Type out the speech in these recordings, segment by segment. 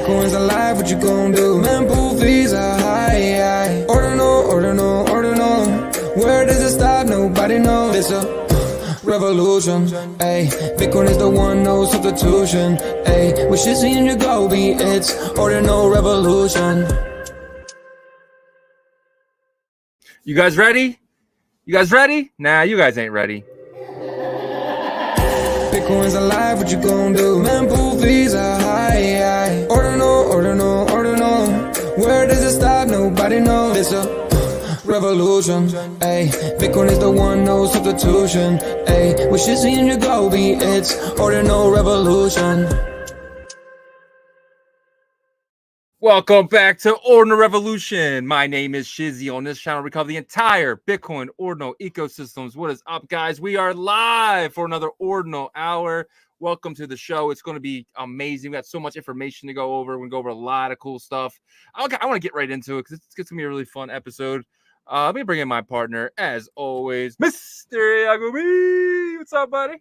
Bitcoin's alive, what you gon' do? Mempool fees are high. Ordinal. Where does it stop? Nobody knows. It's a revolution. Ay, Bitcoin is the one, no substitution. Ay, with Shizzy and Yagobi, it's Ordinal revolution. You guys ready? You guys ready? Nah, you guys ain't ready. Bitcoin's alive, what you gon' do? Mempool fees are high. Ordinal. Where does it stop? Nobody knows. It's a revolution. Ay, Bitcoin is the one, no substitution. Ay, with Shizzy and Yagobi, it's Ordinal revolution. Welcome back to Ordinal Revolution. My name is Shizzy. On this channel, we cover the entire Bitcoin Ordinal ecosystems. What is up, guys? We are live for another Ordinal hour. Welcome to the show. It's going to be amazing. We got so much information to go over. We're going to go over a lot of cool stuff. I want to get right into it because it's going to be a really fun episode. Let me bring in my partner, as always, Mr. Yagobi. What's up, buddy?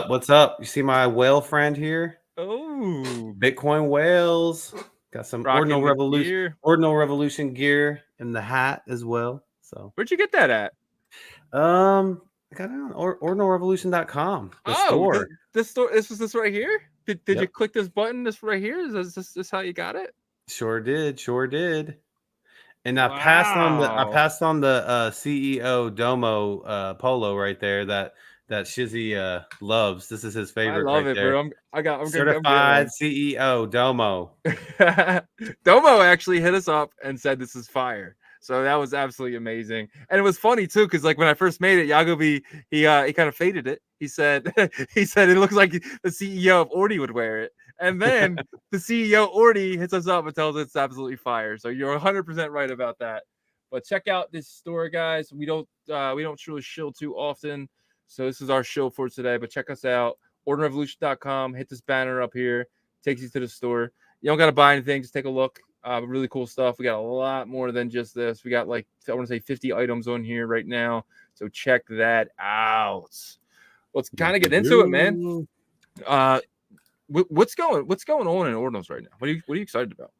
What's up? You see my whale friend here? Oh, Bitcoin whales. Got some rocking Ordinal Revolution gear in the hat as well. So where'd you get that at? I got it on ordinalrevolution.com. The store. This store. This right here. Did Yep. you click this button? This right here. Is this how you got it? Sure did. And I passed on the CEO Domo polo right there that Shizzy loves. This is his favorite. I love right it, there. bro. I'm Certified CEO Domo. Domo actually hit us up and said this is fire. So that was absolutely amazing. And it was funny too, because like when I first made it, Yagobi, he kind of faded it. He said it looks like the CEO of Ordi would wear it. And then the CEO Ordi hits us up and tells us it's absolutely fire. So you're 100% right about that. But check out this store, guys. We don't truly shill too often. So this is our show for today. But check us out. Ordinalrevolution.com. Hit this banner up here. Takes you to the store. You don't got to buy anything. Just take a look. Really cool stuff. We got a lot more than just this. We got like, I want to say 50 items on here right now. So check that out. Let's kind of get into it, man. What's going on in Ordinals right now? What are you excited about?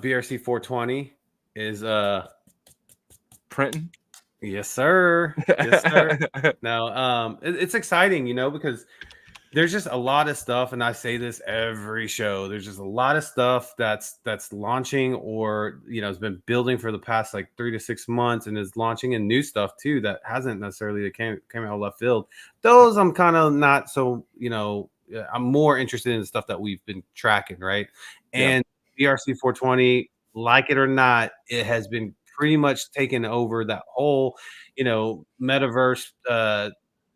BRC 420 is printing. Yes, sir. No, it's exciting, because there's just a lot of stuff, and I say this every show. There's just a lot of stuff that's launching, or has been building for the past like 3 to 6 months, and is launching, and new stuff too that hasn't necessarily came out of left field. Those I'm kind of not so I'm more interested in the stuff that we've been tracking, right? And BRC 420, like it or not, it has been pretty much taken over that whole metaverse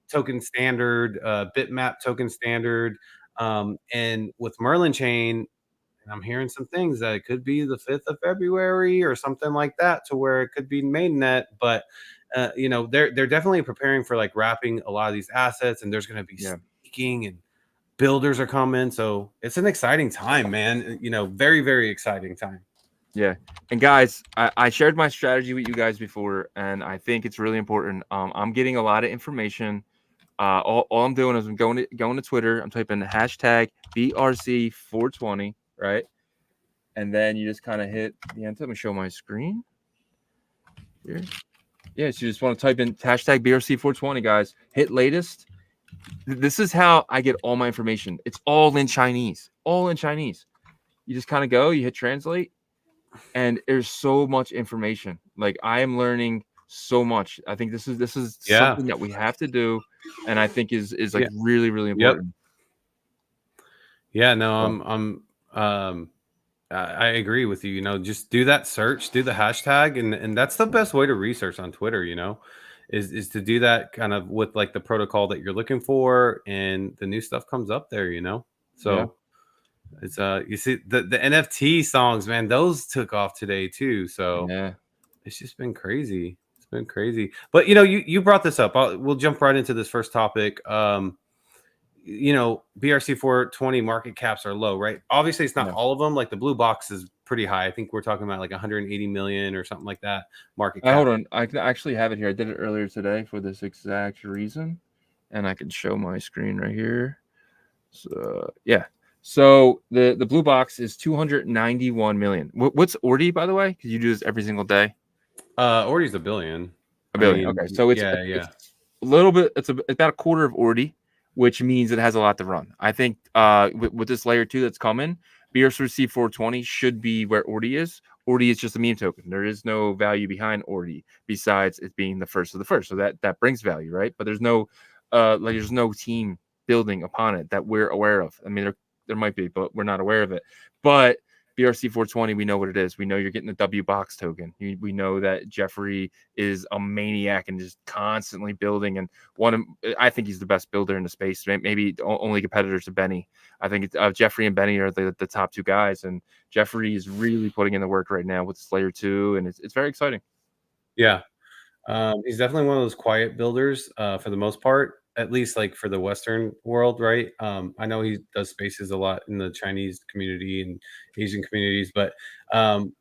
token standard, Bitmap token standard, and with Merlin chain, I'm hearing some things that it could be the 5th of February or something like that, to where it could be mainnet. But they're definitely preparing for like wrapping a lot of these assets, and there's going to be staking, and builders are coming. So it's an exciting time, man. Very, very exciting time. Yeah. And guys, I shared my strategy with you guys before, and I think it's really important. I'm getting a lot of information. All I'm doing is I'm going to Twitter. I'm typing hashtag BRC420, right? And then you just kind of hit the end. Let me show my screen here. Yeah, so you just want to type in hashtag BRC420, guys. Hit latest. This is how I get all my information. It's all in Chinese. You just kind of go, you hit translate, and there's so much information. Like, I am learning so much. I think this is something that we have to do, and I think is like really, really important. Yeah, no, I agree with you. Just do that search, do the hashtag, and that's the best way to research on Twitter, is to do that kind of with like the protocol that you're looking for, and the new stuff comes up there, So it's you see the NFT songs, man, those took off today too. So it's just been crazy. It's been crazy. But you brought this up. We'll jump right into this first topic. BRC 420 market caps are low, right? Obviously, it's not all of them. Like the blue box is pretty high. I think we're talking about like 180 million or something like that market cap. Hold on, I actually have it here. I did it earlier today for this exact reason, and I can show my screen right here. So So the blue box is 291 million. What's Ordi, by the way? Because you do this every single day. Ordi's a billion. A I billion. mean, Okay, so it's yeah. a little bit. It's about a quarter of Ordi, which means it has a lot to run. I think with this layer 2 that's coming, BRC 420 should be where Ordi is. Ordi is just a meme token. There is no value behind Ordi besides it being the first of the first. So that brings value, right? But there's no there's no team building upon it that we're aware of. I mean, there might be, but we're not aware of it. But BRC 420, we know what it is. We know you're getting the W box token. We know that Jeffrey is a maniac and just constantly building. And I think he's the best builder in the space. Maybe only competitors to Benny. I think Jeffrey and Benny are the top two guys. And Jeffrey is really putting in the work right now with this layer 2, and it's very exciting. Yeah. He's definitely one of those quiet builders for the most part, at least like for the Western world, right? I know he does spaces a lot in the Chinese community and Asian communities, but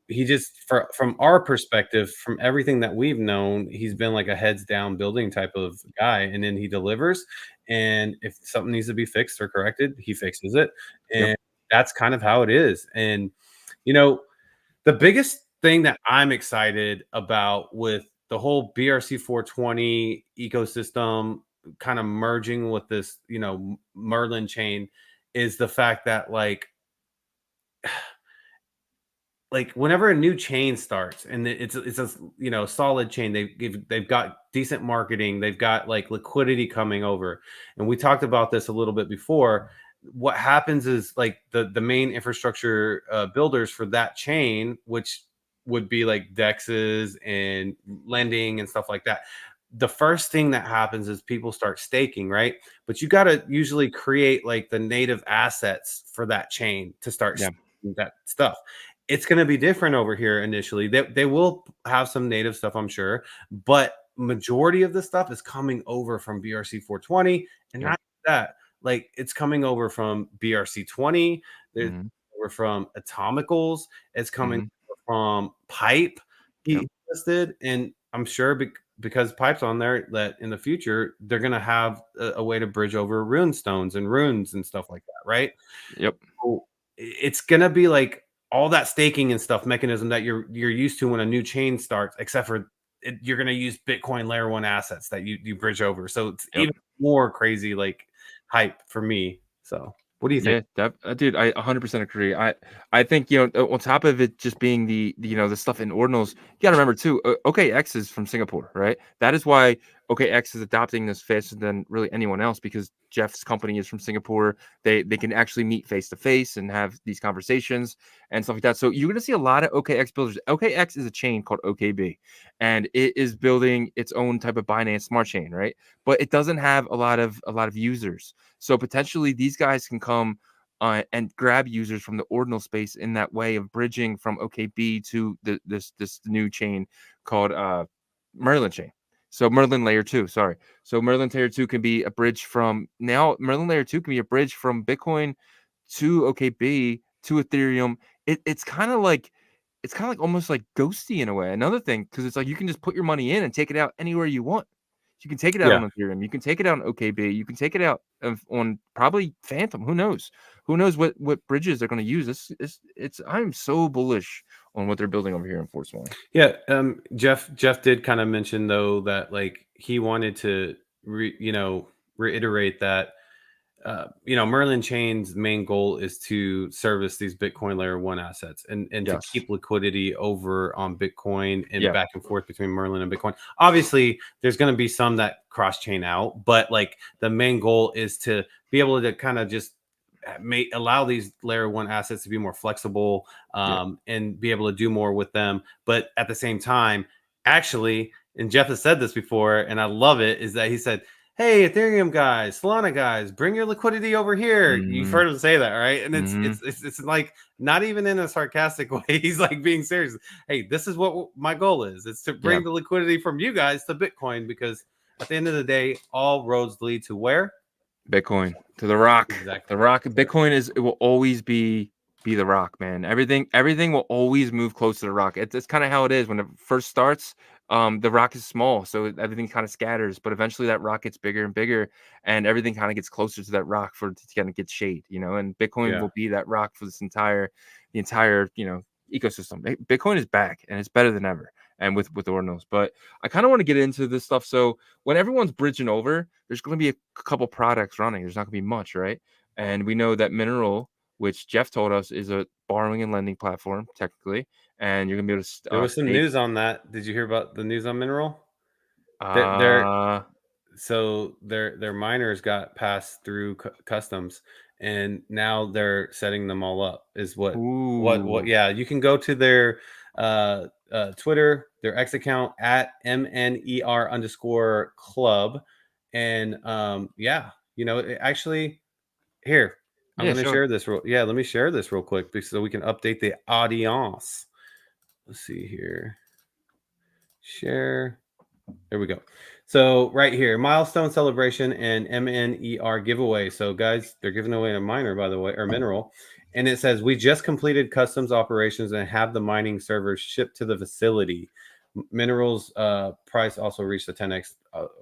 he just, from our perspective, from everything that we've known, he's been like a heads down building type of guy, and then he delivers. And if something needs to be fixed or corrected, he fixes it, Yep. and that's kind of how it is. And you know, the biggest thing that I'm excited about with the whole BRC 420 ecosystem kind of merging with this, Merlin chain is the fact that like whenever a new chain starts and it's a solid chain, they've got decent marketing, they've got like liquidity coming over, and we talked about this a little bit before. What happens is like the main infrastructure builders for that chain, which would be like dexes and lending and stuff like that, the first thing that happens is people start staking, right? But you got to usually create like the native assets for that chain to start Yeah. that stuff. It's going to be different over here initially. They will have some native stuff, I'm sure, but majority of the stuff is coming over from BRC 420, and Yep. not that. Like it's coming over from BRC 20. There's Mm-hmm. over from Atomicals. It's coming Mm-hmm. from Pipe. Yep. He listed, and I'm sure because Pipe's on there that in the future they're gonna have a way to bridge over rune stones and runes and stuff like that, right? Yep. So it's gonna be like all that staking and stuff mechanism that you're used to when a new chain starts, except for you're gonna use Bitcoin layer 1 assets that you bridge over. So it's Yep. even more crazy like hype for me. So what do you think? Yeah, dude, I 100% agree. I think on top of it just being the stuff in ordinals, you got to remember too. OKX is from Singapore, right? That is why OKX is adopting this faster than really anyone else, because Jeff's company is from Singapore. They can actually meet face to face and have these conversations and stuff like that. So you're gonna see a lot of OKX builders. OKX is a chain called OKB, and it is building its own type of Binance Smart Chain, right? But it doesn't have a lot of users. So potentially these guys can come and grab users from the ordinal space in that way of bridging from OKB to this new chain called Merlin chain. So Merlin layer 2, sorry. So Merlin layer 2 can be a bridge from Merlin layer 2 can be a bridge from Bitcoin to OKB to Ethereum. It's kind of like almost like ghosty in a way. Another thing, because it's like you can just put your money in and take it out anywhere you want. You can take it out Yeah. on Ethereum. You can take it out on OKB. You can take it out on probably Phantom. Who knows? Who knows what bridges they're going to use? I'm so bullish on what they're building over here in Force One. Yeah, Jeff did kind of mention though that like he wanted to reiterate that Merlin Chain's main goal is to service these Bitcoin layer 1 assets and to Yes. keep liquidity over on Bitcoin and Yeah. back and forth between Merlin and Bitcoin. Obviously, there's going to be some that cross chain out, but like the main goal is to be able to kind of just allow these layer 1 assets to be more flexible and be able to do more with them. But at the same time, actually, and Jeff has said this before, and I love it, is that he said, hey, Ethereum guys, Solana guys, bring your liquidity over here. You've heard him say that, right? And it's like not even in a sarcastic way. He's like being serious. Hey, this is what my goal is. It's to bring the liquidity from you guys to Bitcoin, because at the end of the day, all roads lead to where? Bitcoin, to the rock. Exactly. The rock. Bitcoin it will always be the rock, man. Everything will always move close to the rock. It's kind of how it is when it first starts. the rock is small, so everything kind of scatters, but eventually that rock gets bigger and bigger, and everything kind of gets closer to that rock for it to kind of get shade, and Bitcoin Yeah. will be that rock for the entire, ecosystem. Bitcoin is back and it's better than ever, and with ordinals. But I kind of want to get into this stuff. So when everyone's bridging over, there's going to be a couple products running. There's not going to be much, right? And we know that Mineral, which Jeff told us is a borrowing and lending platform technically, and you're gonna be able to There was some stake. news on that. Did you hear about the news on Mineral? They're so their miners got passed through customs, and now they're setting them all up. Is what? Ooh, Yeah, you can go to their Twitter, their X account at MNER_club, and yeah, actually here I'm yeah, going to sure. share this. Let me share this real quick so we can update the audience. Let's see here. Share. There we go. So right here, milestone celebration and MNER giveaway. So guys, they're giving away a miner, by the way, or mineral. And it says, we just completed customs operations and have the mining servers shipped to the facility. Minerals price also reached a 10x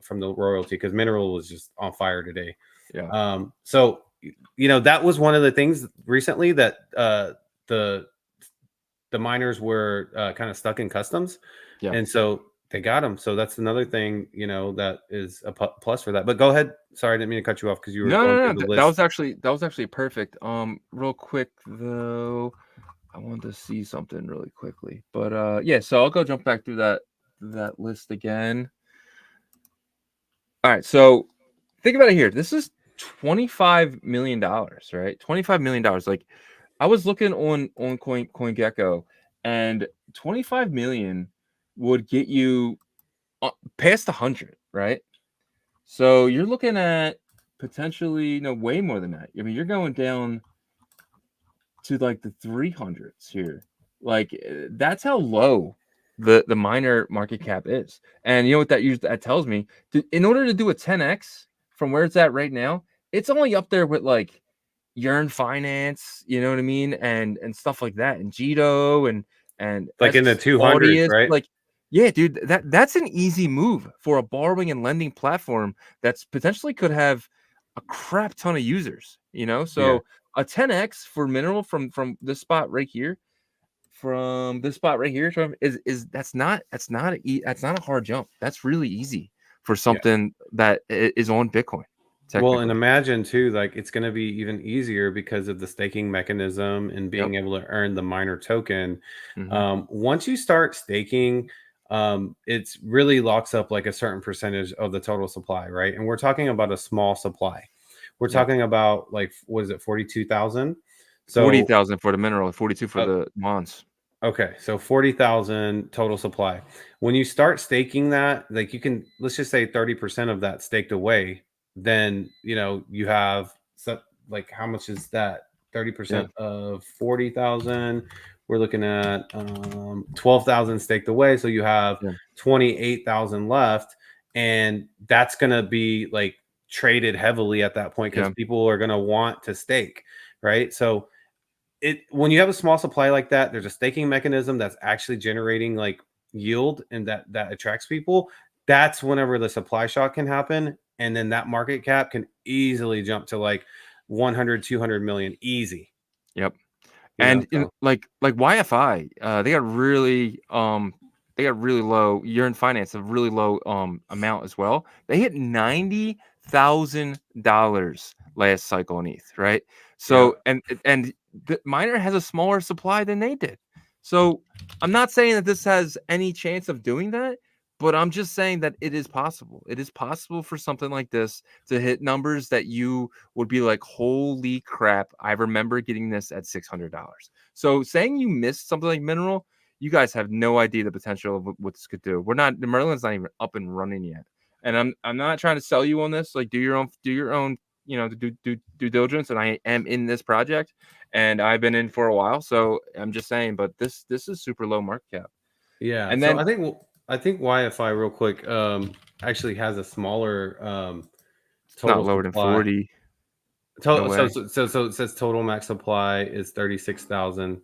from the royalty because Mineral was just on fire today. Yeah. So, that was one of the things recently that the miners were kind of stuck in customs. Yeah. And so they got them. So that's another thing, that is a plus for that. But go ahead. Sorry, I didn't mean to cut you off because you were going No. through the That list. was actually perfect. Real quick though, I wanted to see something really quickly, but yeah. So I'll go jump back through that list again. All right. So think about it here. This is $25 million, right? $25 million. Like I was looking on CoinGecko, and 25 million would get you past 100, right? So you're looking at potentially way more than that. I mean, you're going down to like the 300s here. Like that's how low the miner market cap is. And you know what that tells me? In order to do a 10x from where it's at right now, it's only up there with like Yearn Finance, you know what I mean, and stuff like that, and Jito and Like in the 200s, Claudius, right? like yeah, dude, that's an easy move for a borrowing and lending platform that's potentially could have a crap ton of users, Yeah. So a 10x for Mineral from this spot right here, that's not a hard jump. That's really easy for Yeah. something that is on Bitcoin, Well, and technically. imagine too, like it's going to be even easier because of the staking mechanism and Yep. being able to earn the miner token. Hmm. Once you start staking, it's really locks up like a certain percentage of the total supply, right? And we're talking about a small supply. We're Yeah. talking about like, what is it, 42,000? So 40,000 for the Mineral, 42 for uh, the Mons. okay, so 40,000 total supply. When you start staking that, like you can, let's just say 30% of that staked away, then you have like how much is that? Yeah. 30% of 40,000. We're looking at 12,000 staked away, so you have Yeah. 28,000 left, and that's gonna be like traded heavily at that point because Yeah. people are gonna want to stake, right? So when you have a small supply like that, there's a staking mechanism that's actually generating like yield and that attracts people. That's whenever the supply shock can happen, and then that market cap can easily jump to like 100 200 million easy. Yep. And in So like YFI, they got really low. Yearn Finance a really low amount as well. They hit $90,000 last cycle in ETH, right? yeah. So and the miner has a smaller supply than they did. So I'm not saying that this has any chance of doing that, but I'm just saying that it is possible. It is possible for something like this to hit numbers that you would be like, holy crap, I remember getting this at $600. So saying you missed something like Mineral, you guys have no idea the potential of what this could do. The Merlin's not even up and running yet. And I'm not trying to sell you on this. Like do your own, due diligence. And I am in this project and I've been in for a while. So I'm just saying, but this is super low market cap. Yeah. And So then I think YFI real quick actually has a smaller it's not total lower than supply. 40. No So way. it says total max supply is 36,000.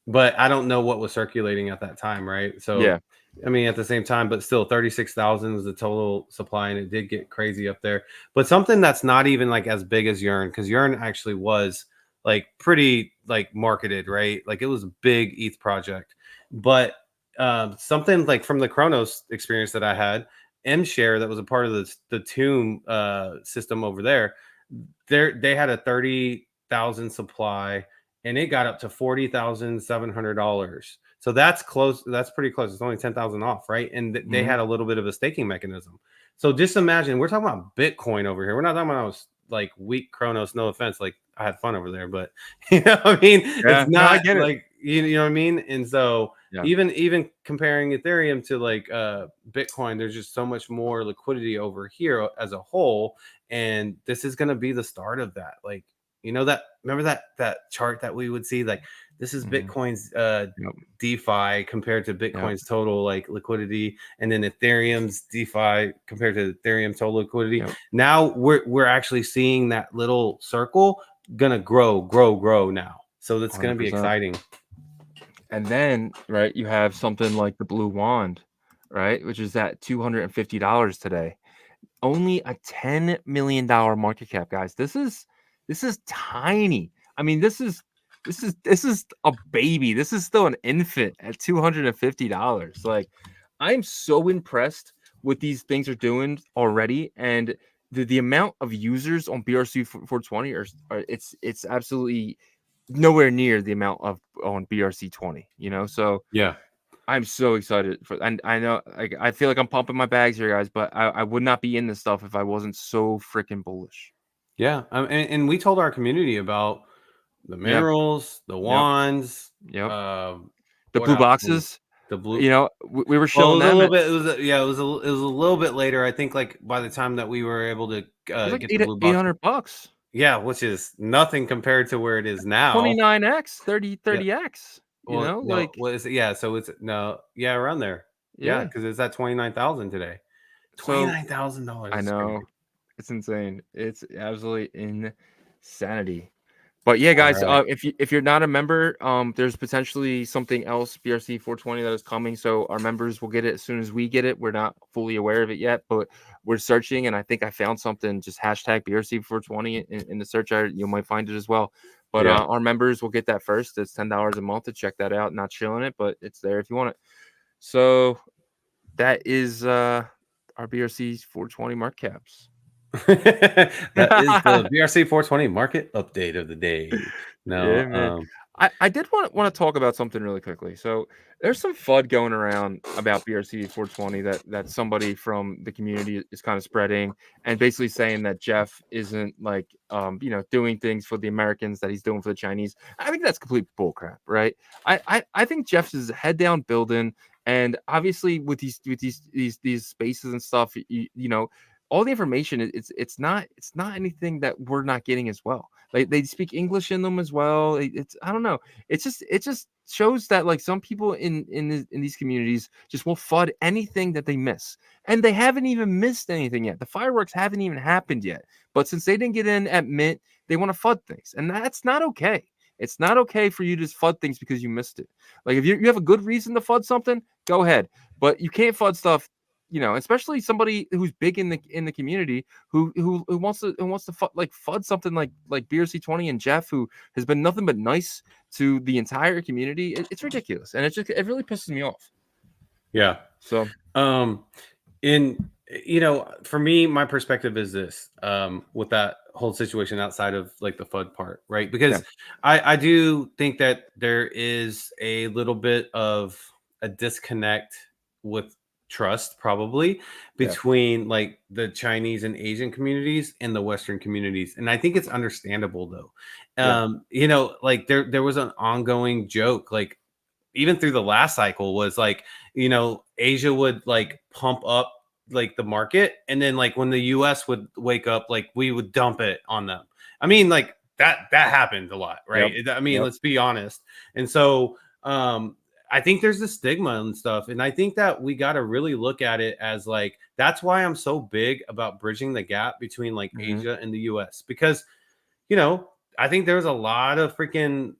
but I don't know what was circulating at that time, right? So, Yeah. I mean, at the same time, but still, 36,000 was the total supply, and it did get crazy up there. But something that's not even like as big as Yearn, because Yearn actually was like pretty like marketed, right? Like it was a big ETH project, but something like from the Chronos experience that I had, MShare that was a part of the Tomb system over there, they had a 30,000 supply, and it got up to $40,700. So that's close. That's pretty close. It's only 10,000 off, right? And they had a little bit of a staking mechanism. So just imagine, we're talking about Bitcoin over here. We're not talking about like weak Chronos. No offense, like I had fun over there, but you know what I mean. Yeah, It's no, I not get it. like you know what I mean. And so Yeah. even comparing Ethereum to like Bitcoin, there's just so much more liquidity over here as a whole, and this is going to be the start of that. Like, you know, that remember that chart that we would see, like this is Bitcoin's Yep. DeFi compared to Bitcoin's total like liquidity, and then Ethereum's DeFi compared to Ethereum's total liquidity. Yep. Now we're actually seeing that little circle gonna grow now. So that's gonna be 100%. exciting. And then, right, you have something like the Blue Wand, right, which is at $250 today. Only a $10 million market cap, guys. This is tiny. I mean, this is a baby. This is still an infant at $250. Like, I'm so impressed with these things are doing already, and the amount of users on BRC 420 are it's absolutely nowhere near the amount of on BRC 20. You know, so Yeah. I'm so excited for, and I know, like, I feel like I'm pumping my bags here, guys, but I would not be in this stuff if I wasn't so freaking bullish. Yeah. And we told our community about the Yeah. minerals, the Yep. wands, Yep. The what blue else? boxes, The blue. you know, we were Well, it showing was a them little at, bit. It was yeah. It was a little bit later. I think like by the time that we were able to it was like get the blue box. $800. Yeah, which is nothing compared to where it is now. 29x, Yeah. 30x. You Well, know, no, like, what is it? Yeah, so it's no, yeah, around there. Yeah, yeah. because it's at 29,000 today. So $29,000. I Is crazy. know, it's insane. It's absolutely insanity. But yeah, All guys, right. if you're not a member, there's potentially something else, BRC 420, that is coming. So our members will get it as soon as we get it. We're not fully aware of it yet, but we're searching, and I think I found something. Just hashtag BRC 420 in the search. You might find it as well. But Yeah. our members will get that first. It's $10 a month to check that out. Not chilling it, but it's there if you want it. So that is our BRC 420 mark caps. That is the BRC 420 market update of the day. Yeah, No, man. I did want to talk about something really quickly. So there's some FUD going around about BRC 420 that somebody from the community is kind of spreading, and basically saying that Jeff isn't like doing things for the Americans that he's doing for the Chinese. I think that's complete bullcrap, right? I think Jeff's is head down building, and obviously with these spaces and stuff, you know, all the information, it's not anything that we're not getting as well. Like, they speak English in them as well. It's, I don't know. It just shows that, like, some people in these communities just will FUD anything that they miss, and they haven't even missed anything yet. The fireworks haven't even happened yet, but since they didn't get in at mint, they want to FUD things, and that's not okay. It's not okay for you to just FUD things because you missed it. Like, if you have a good reason to FUD something, go ahead, but you can't FUD stuff. You know, especially somebody who's big in the community who wants to FUD something like BRC 20 and Jeff, who has been nothing but nice to the entire community. It's ridiculous, and it really pisses me off. yeah. So in you know, for me, my perspective is this, with that whole situation outside of like the FUD part, right? Because I do think that there is a little bit of a disconnect with trust probably between like the Chinese and Asian communities and the Western communities, and I think it's understandable though. You know, like there was an ongoing joke, like even through the last cycle, was like, you know, Asia would like pump up like the market, and then like when the US would wake up, like we would dump it on them. I mean, like that happened a lot, right? I mean, let's be honest. And so I think there's a stigma and stuff, and I think that we got to really look at it as like, that's why I'm so big about bridging the gap between like Asia and the US, because, you know, I think there's a lot of freaking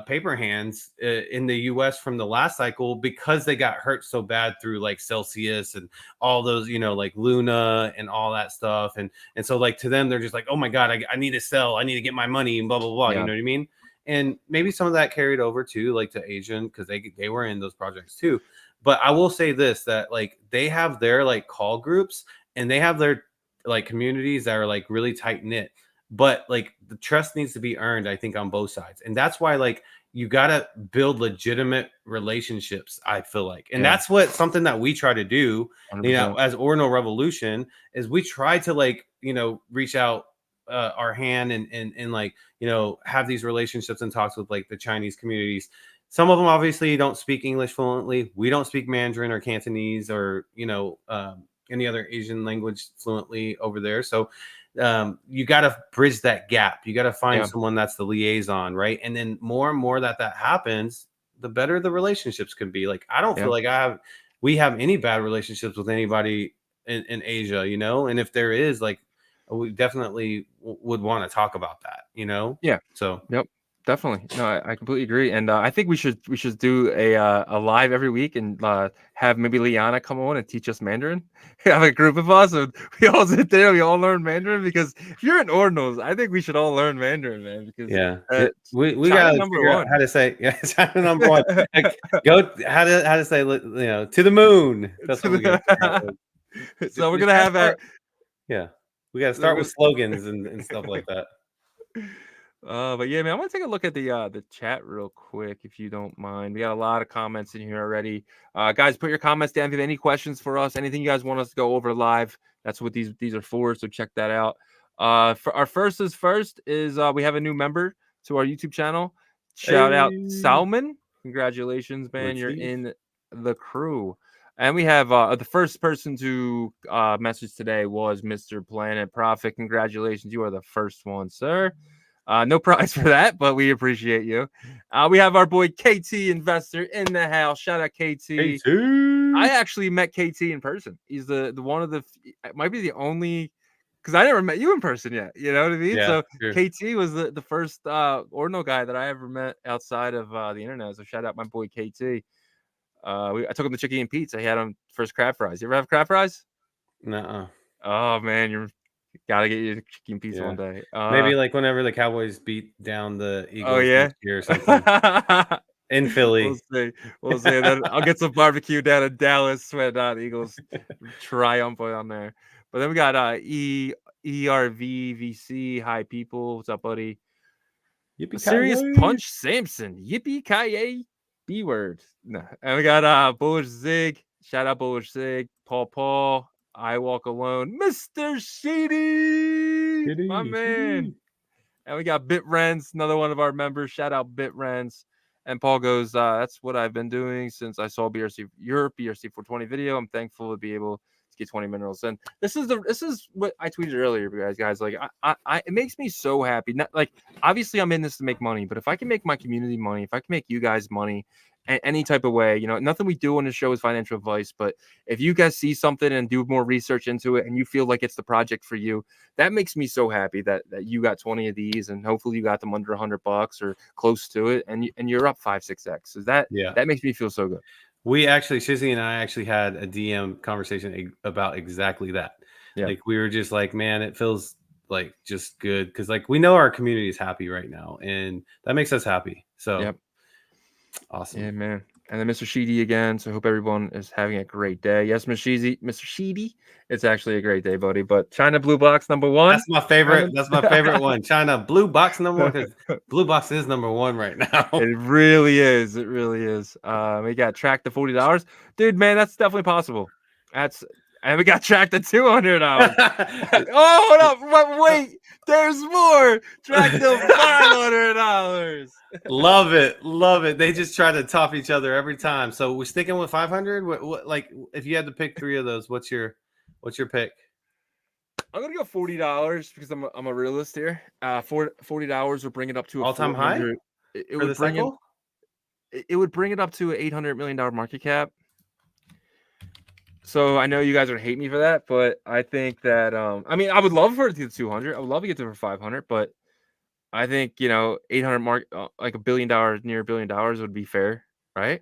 paper hands in the US from the last cycle because they got hurt so bad through like Celsius and all those, you know, like Luna and all that stuff. And so like to them, they're just like, oh my God, I need to sell. I need to get my money and blah, blah, blah. Yeah. You know what I mean? And maybe some of that carried over too, like to Asian, because they were in those projects too. But I will say this, that like they have their like call groups and they have their like communities that are like really tight knit, but like the trust needs to be earned, I think, on both sides. And that's why like you got to build legitimate relationships, I feel like. And that's what something that we try to do, you know, 100%. as Ordinal Revolution, is we try to like, you know, reach out our hand and like, you know, have these relationships and talks with like the Chinese communities. Some of them obviously don't speak English fluently. We don't speak Mandarin or Cantonese or, you know, any other Asian language fluently over there. So you got to bridge that gap. You got to find someone that's the liaison, right? And then more and more that happens, the better the relationships can be. Like, I don't feel like we have any bad relationships with anybody in Asia, you know? And if there is, like, we definitely would want to talk about that, you know? Yeah. So, yep. Definitely. No, I completely agree. And I think we should do a live every week and have maybe Liana come on and teach us Mandarin. Have a group of us and we all sit there, we all learn Mandarin, because if you're in Ordinals, I think we should all learn Mandarin, man. Because we got to figure out how to say China number one. Like, go how to say, you know, to the moon. That's what we got to figure out. So we're gonna have that. Yeah, we got to start with slogans and stuff like that. But yeah, man, I want to take a look at the chat real quick, if you don't mind. We got a lot of comments in here already. Guys, put your comments down if you have any questions for us, anything you guys want us to go over live. That's what these are for, so check that out. For our first is we have a new member to our YouTube channel. Shout out Salman. Congratulations, man. You're in the crew. And we have the first person to message today was Mr. Planet Profit. Congratulations. You are the first one, sir. No prize for that, but we appreciate you. We have our boy KT Investor in the house. Shout out KT. I actually met KT in person. He's the one of the might be the only, because I never met you in person yet. You know what I mean? Yeah, so sure. KT was the first Ordinal guy that I ever met outside of the internet. So shout out my boy KT. I took him to Chicky and Pete's. I had him first crab fries. You ever have crab fries? Nuh-uh. Oh man, gotta get you chicken pizza one day. Maybe like whenever the Cowboys beat down the Eagles next year or something. In Philly. We'll see. Then I'll get some barbecue down in Dallas when the Eagles triumph on there. But then we got ERVVC. Hi people. What's up, buddy? Serious Punch Samson. Yippee ki B word. No. And we got Bullish Zig. Shout out Bullish Zig. Paul. I Walk Alone, Mr. Sheedy, my man. And we got BitRens, another one of our members. Shout out BitRens. And Paul goes, that's what I've been doing since I saw your BRC 420 video. I'm thankful to be able to get 20 minerals. And this is what I tweeted earlier, guys. Like, it makes me so happy. Not like, obviously I'm in this to make money, but if I can make my community money, if I can make you guys money, any type of way, you know, nothing we do on the show is financial advice, but if you guys see something and do more research into it and you feel like it's the project for you, that makes me so happy that you got 20 of these and hopefully you got them under $100 or close to it, and you're up 5-6x. So that makes me feel so good. We actually, Shizzy and I actually had a DM conversation about exactly that. Yeah. Like, we were just like, man, it feels like just good because like we know our community is happy right now, and that makes us happy. So awesome. Yeah, man. And then Mr. Sheedy again. So I hope everyone is having a great day. Yes, Mr. Sheedy. It's actually a great day, buddy. But China Blue Box #1. That's my favorite. That's my favorite one. China Blue Box #1, because Blue Box is #1 right now. It really is. It really is. We got tracked to $40. Dude, man, that's definitely possible. And we got tracked at $200. Oh, hold up. Wait, there's more. Tracked to $500. Love it. They just try to top each other every time. So we're sticking with 500. What like, if you had to pick 3 of those, what's your pick? I'm gonna go $40 because I'm a realist here. $40 would bring it up to all-time high. It would bring it up to an $800 million market cap. So I know you guys are gonna hate me for that, but I think that I mean, I would love for it to get to 200. I would love to get to 500, but I think 800 mark, like $1 billion, near $1 billion would be fair, right?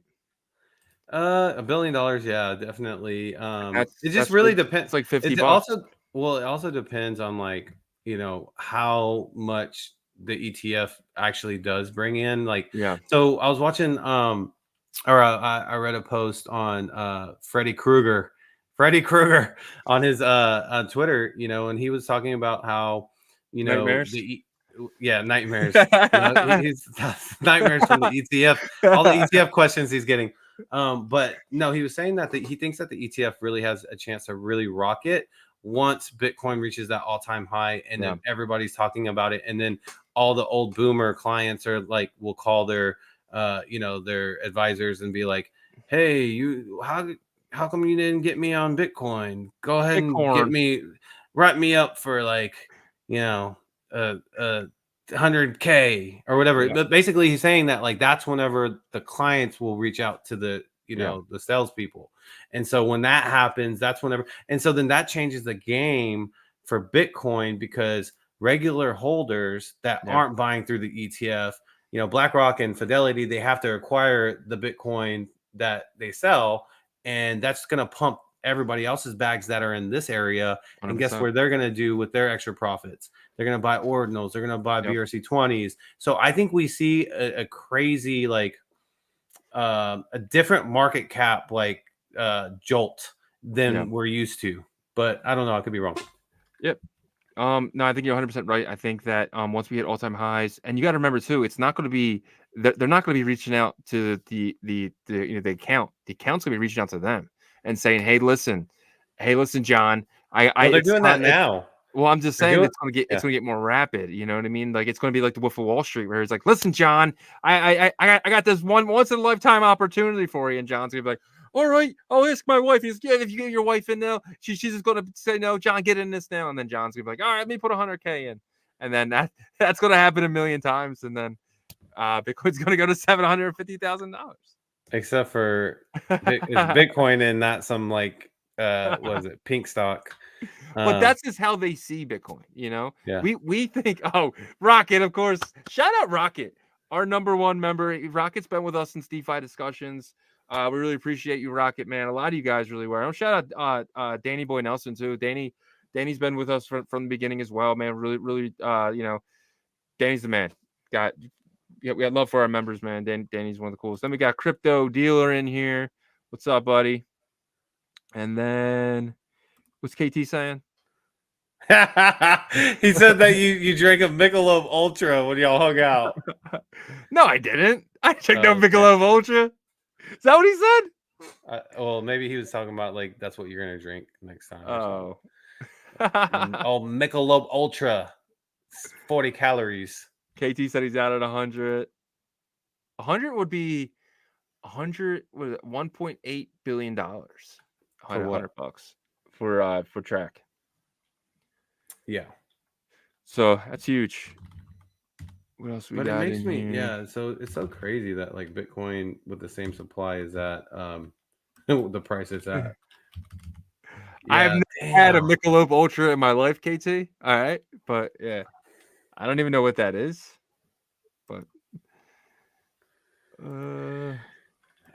$1 billion, yeah, definitely. It just That's really big. depends. It's like 50 It bucks. also it also depends on like how much the ETF actually does bring in. Like, Yeah. so I was watching or I read a post on Freddy Krueger on his on Twitter, and he was talking about how Nightmares. yeah, nightmares. He's nightmares from the ETF, all the ETF questions he's getting. But no, he was saying that he thinks that the ETF really has a chance to really rocket once Bitcoin reaches that all-time high, and then everybody's talking about it, and then all the old boomer clients are like, will call their their advisors and be like, hey, how come you didn't get me on Bitcoin? Go ahead and write me up for like, 100K or whatever. Yeah. But basically he's saying that like that's whenever the clients will reach out to the the salespeople. And so when that happens, that's whenever, and so then that changes the game for Bitcoin, because regular holders that aren't buying through the ETF, BlackRock and Fidelity, they have to acquire the Bitcoin that they sell, and that's going to pump everybody else's bags that are in this area. 100%. And guess what they're going to do with their extra profits? They're going to buy ordinals. They're going to buy BRC20s. So I think we see a crazy, like a different market cap, like jolt than we're used to. But I don't know. I could be wrong. Yep. No, I think you're 100% right. I think that once we hit all-time highs, and you got to remember too, it's not going to be, they're not going to be reaching out to the account. The account's going to be reaching out to them and saying, hey, listen, John, they're doing that now. Well, I'm just saying it's going to get more rapid. You know what I mean? Like, it's going to be like the Wolf of Wall Street, where it's like, listen, John, I got this once in a lifetime opportunity for you, and John's going to be like, all right, I'll ask my wife. He's, if you get your wife in now, she's just going to say, no, John, get in this now. And then John's going to be like, all right, let me put 100K in. And then that's going to happen a million times. And then Bitcoin's going to go to $750,000. Except for it's Bitcoin and not some like, what is it, pink stock. But that's just how they see Bitcoin, Yeah. We think, oh, Rocket, of course. Shout out Rocket, our number1 member. Rocket's been with us since DeFi discussions. We really appreciate you, Rocket, man. A lot of you guys really were. Shout out Danny Boy Nelson too. Danny's been with us from the beginning as well, man. Really, Danny's the man. We got love for our members, man. Danny's one of the coolest. Then we got Crypto Dealer in here. What's up, buddy? And then what's KT saying? He said that you drank a Michelob Ultra when y'all hung out. No, I didn't. I checked out Michelob Ultra. Is that what he said? Well, maybe he was talking about like that's what you're gonna drink next time. Oh, Michelob Ultra, 40 calories. KT said he's out at 100. 100 would be 100. Was it $1.8 billion? $100 bucks for track. Yeah. So that's huge. What else we got? But it makes me, here? so it's so crazy that like Bitcoin with the same supply is at the price it's at. I've never had a Michelob Ultra in my life, KT. All right, but yeah, I don't even know what that is. But all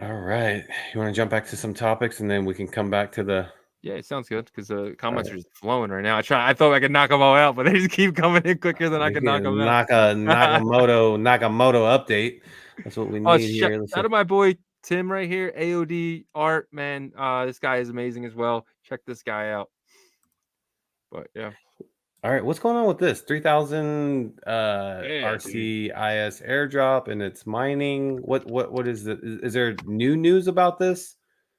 right, you want to jump back to some topics and then we can come back to the. Yeah, it sounds good because the comments are just flowing right now. I thought I could knock them all out, but they just keep coming in quicker than I can knock them out. Nakamoto update. That's what we need here. Shout out to my boy Tim right here, AOD Art, man. This guy is amazing as well. Check this guy out. But yeah. All right, what's going on with this 3,000 RCIS airdrop and it's mining? What is it? Is there new news about this?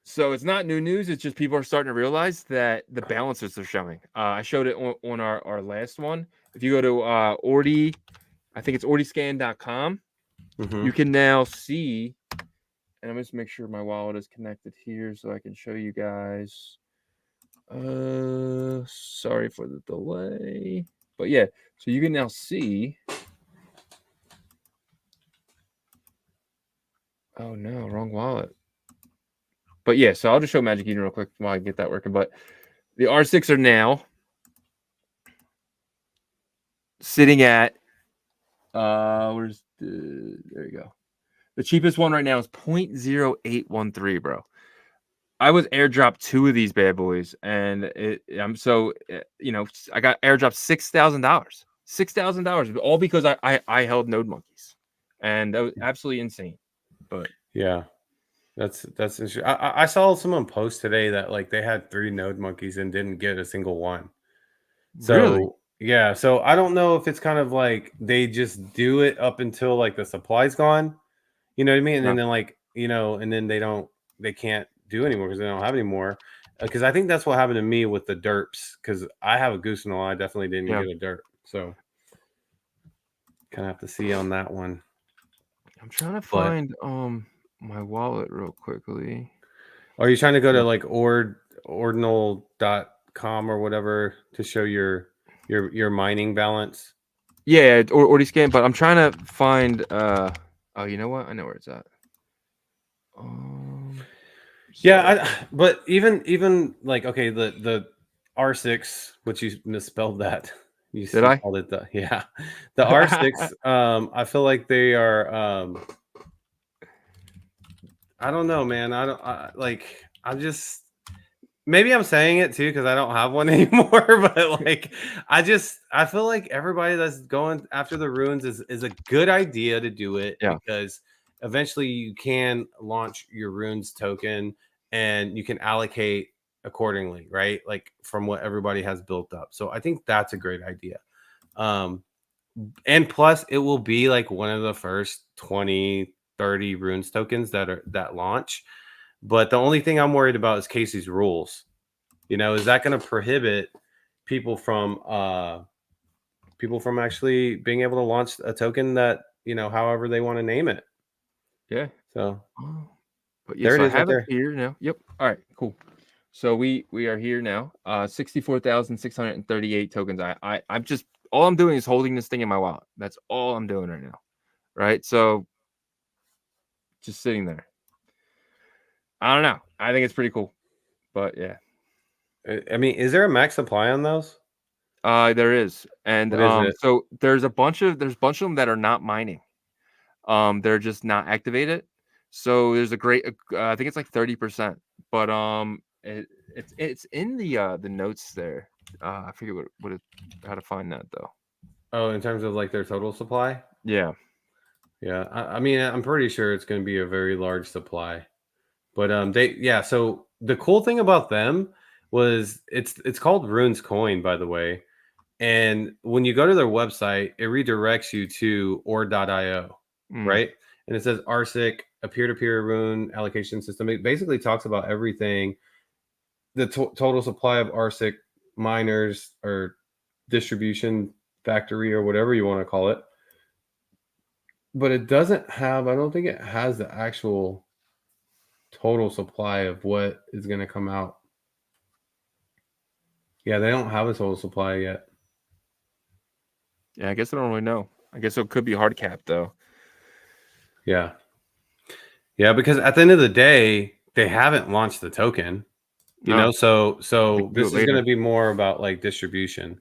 So it's not new news. It's just people are starting to realize that the balances are showing. I showed it on our last one. If you go to I think it's ordiscan.com, you can now see, and I'm just make sure my wallet is connected here so I can show you guys. Sorry for the delay. But yeah, so you can now see. Oh no, wrong wallet. But yeah, so I'll just show Magic Eden real quick while I get that working. But the R6 are now sitting at Where's there you go. The cheapest one right now is 0.0813, bro. I was airdropped 2 of these bad boys, and I'm so I got airdropped $6,000, all because I held node monkeys, and that was absolutely insane. But yeah, that's interesting. I saw someone post today that like they had 3 node monkeys and didn't get a single one. really, So yeah, so I don't know if it's kind of like they just do it up until like the supply's gone, you know what I mean? And no, then like and then they can't do anymore because they don't have any more. Because I think that's what happened to me with the derps. Because I have a goose and all, I definitely didn't yeah. get a derp. So kind of have to see on that one. I'm trying to But find my wallet real quickly. are you trying to go to like ordinal.com or whatever to show your mining balance? Yeah, or scan, but I'm trying to find. Oh, you know what? I know where it's at. Sorry. Yeah, but even like okay, the R6, which you misspelled that. You Did I? called it the the R6. I feel like they are. I don't know, man. I'm just maybe I'm saying it too because I don't have one anymore. But like, I feel like everybody that's going after the runes is a good idea to do it Yeah. because eventually you can launch your runes token and you can allocate accordingly, right? Like from what everybody has built up. So I think that's a great idea. And plus it will be like one of the first 20, 30 runes tokens that launch. But the only thing I'm worried about is Casey's rules. Is that going to prohibit people from actually being able to launch a token that however they want to name it? Yeah. So But yeah, there it so I is, right have it there. here now. Yep. All right. Cool. So we are here now. 64,638 tokens. I'm just all I'm doing is holding this thing in my wallet. That's all I'm doing right now. Right. So just sitting there. I don't know. I think it's pretty cool. But yeah. I mean, is there a max supply on those? There is. And What is it? so there's a bunch of them that are not mining. They're just not activated. So there's a great I think it's like 30%. But it's in the notes there. I forget how to find that though. Oh, in terms of like their total supply? Yeah. Yeah. I mean, I'm pretty sure it's going to be a very large supply. But so the cool thing about them was it's called Runes Coin, by the way. And when you go to their website, it redirects you to or.io, right? And it says RSIC, a peer-to-peer rune allocation system. It basically talks about everything, the total supply of RSIC miners or distribution factory or whatever you want to call it. But it doesn't have, I don't think it has the actual total supply of what is going to come out. Yeah, they don't have a total supply yet. Yeah, I guess I don't really know. I guess it could be hard cap though. Yeah. Yeah, because at the end of the day, they haven't launched the token. So this is going to be more about like distribution.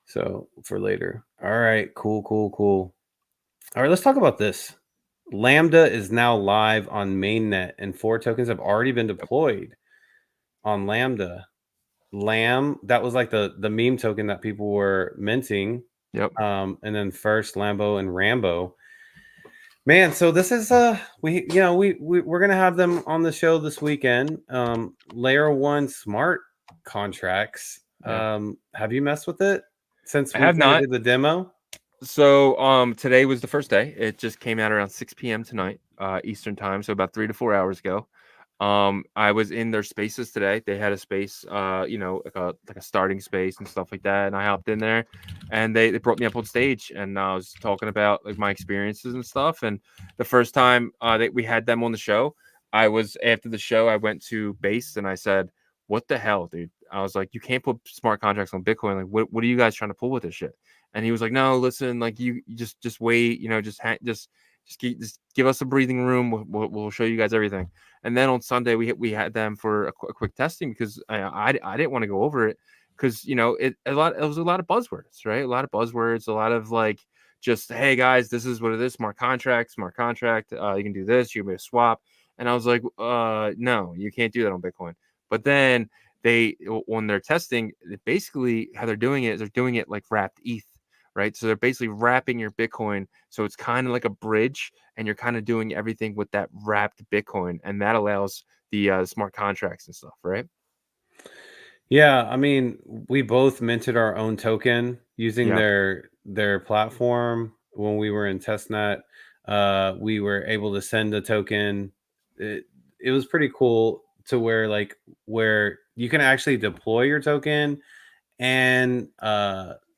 So for later. All right, cool. All right, let's talk about this. Lambda is now live on mainnet and 4 tokens have already been deployed on Lambda. That was like the meme token that people were minting. Yep. And then first Lambo and Rambo. Man, so this is we're gonna have them on the show this weekend. Layer 1 smart contracts. Yeah. Have you messed with it since I we have kind of not. did the demo? So today was the first day. It just came out around 6 p.m. tonight, Eastern time, so about 3 to 4 hours ago. I was in their spaces today. They had a space, like a starting space and stuff like that. And I hopped in there, and they brought me up on stage, and I was talking about like my experiences and stuff. And the first time that we had them on the show, after the show, I went to base and I said, "What the hell, dude?" I was like, "You can't put smart contracts on Bitcoin. Like, what are you guys trying to pull with this shit?" And he was like, "No, listen, like you just wait, just give us a breathing room. We'll show you guys everything." And then on Sunday we had them for a quick testing because I didn't want to go over it because it was a lot of buzzwords, right? A lot of buzzwords, a lot of like just, hey guys, this is what it is. Smart contract. You can do this. You can be a swap. And I was like, no, you can't do that on Bitcoin. But then when they're testing, basically how they're doing it is they're doing it like wrapped ETH, right? So they're basically wrapping your Bitcoin. So it's kind of like a bridge, and you're kind of doing everything with that wrapped Bitcoin. And that allows the smart contracts and stuff, right? Yeah, I mean, we both minted our own token using Yeah. their platform when we were in testnet. We were able to send a token. It was pretty cool to where you can actually deploy your token and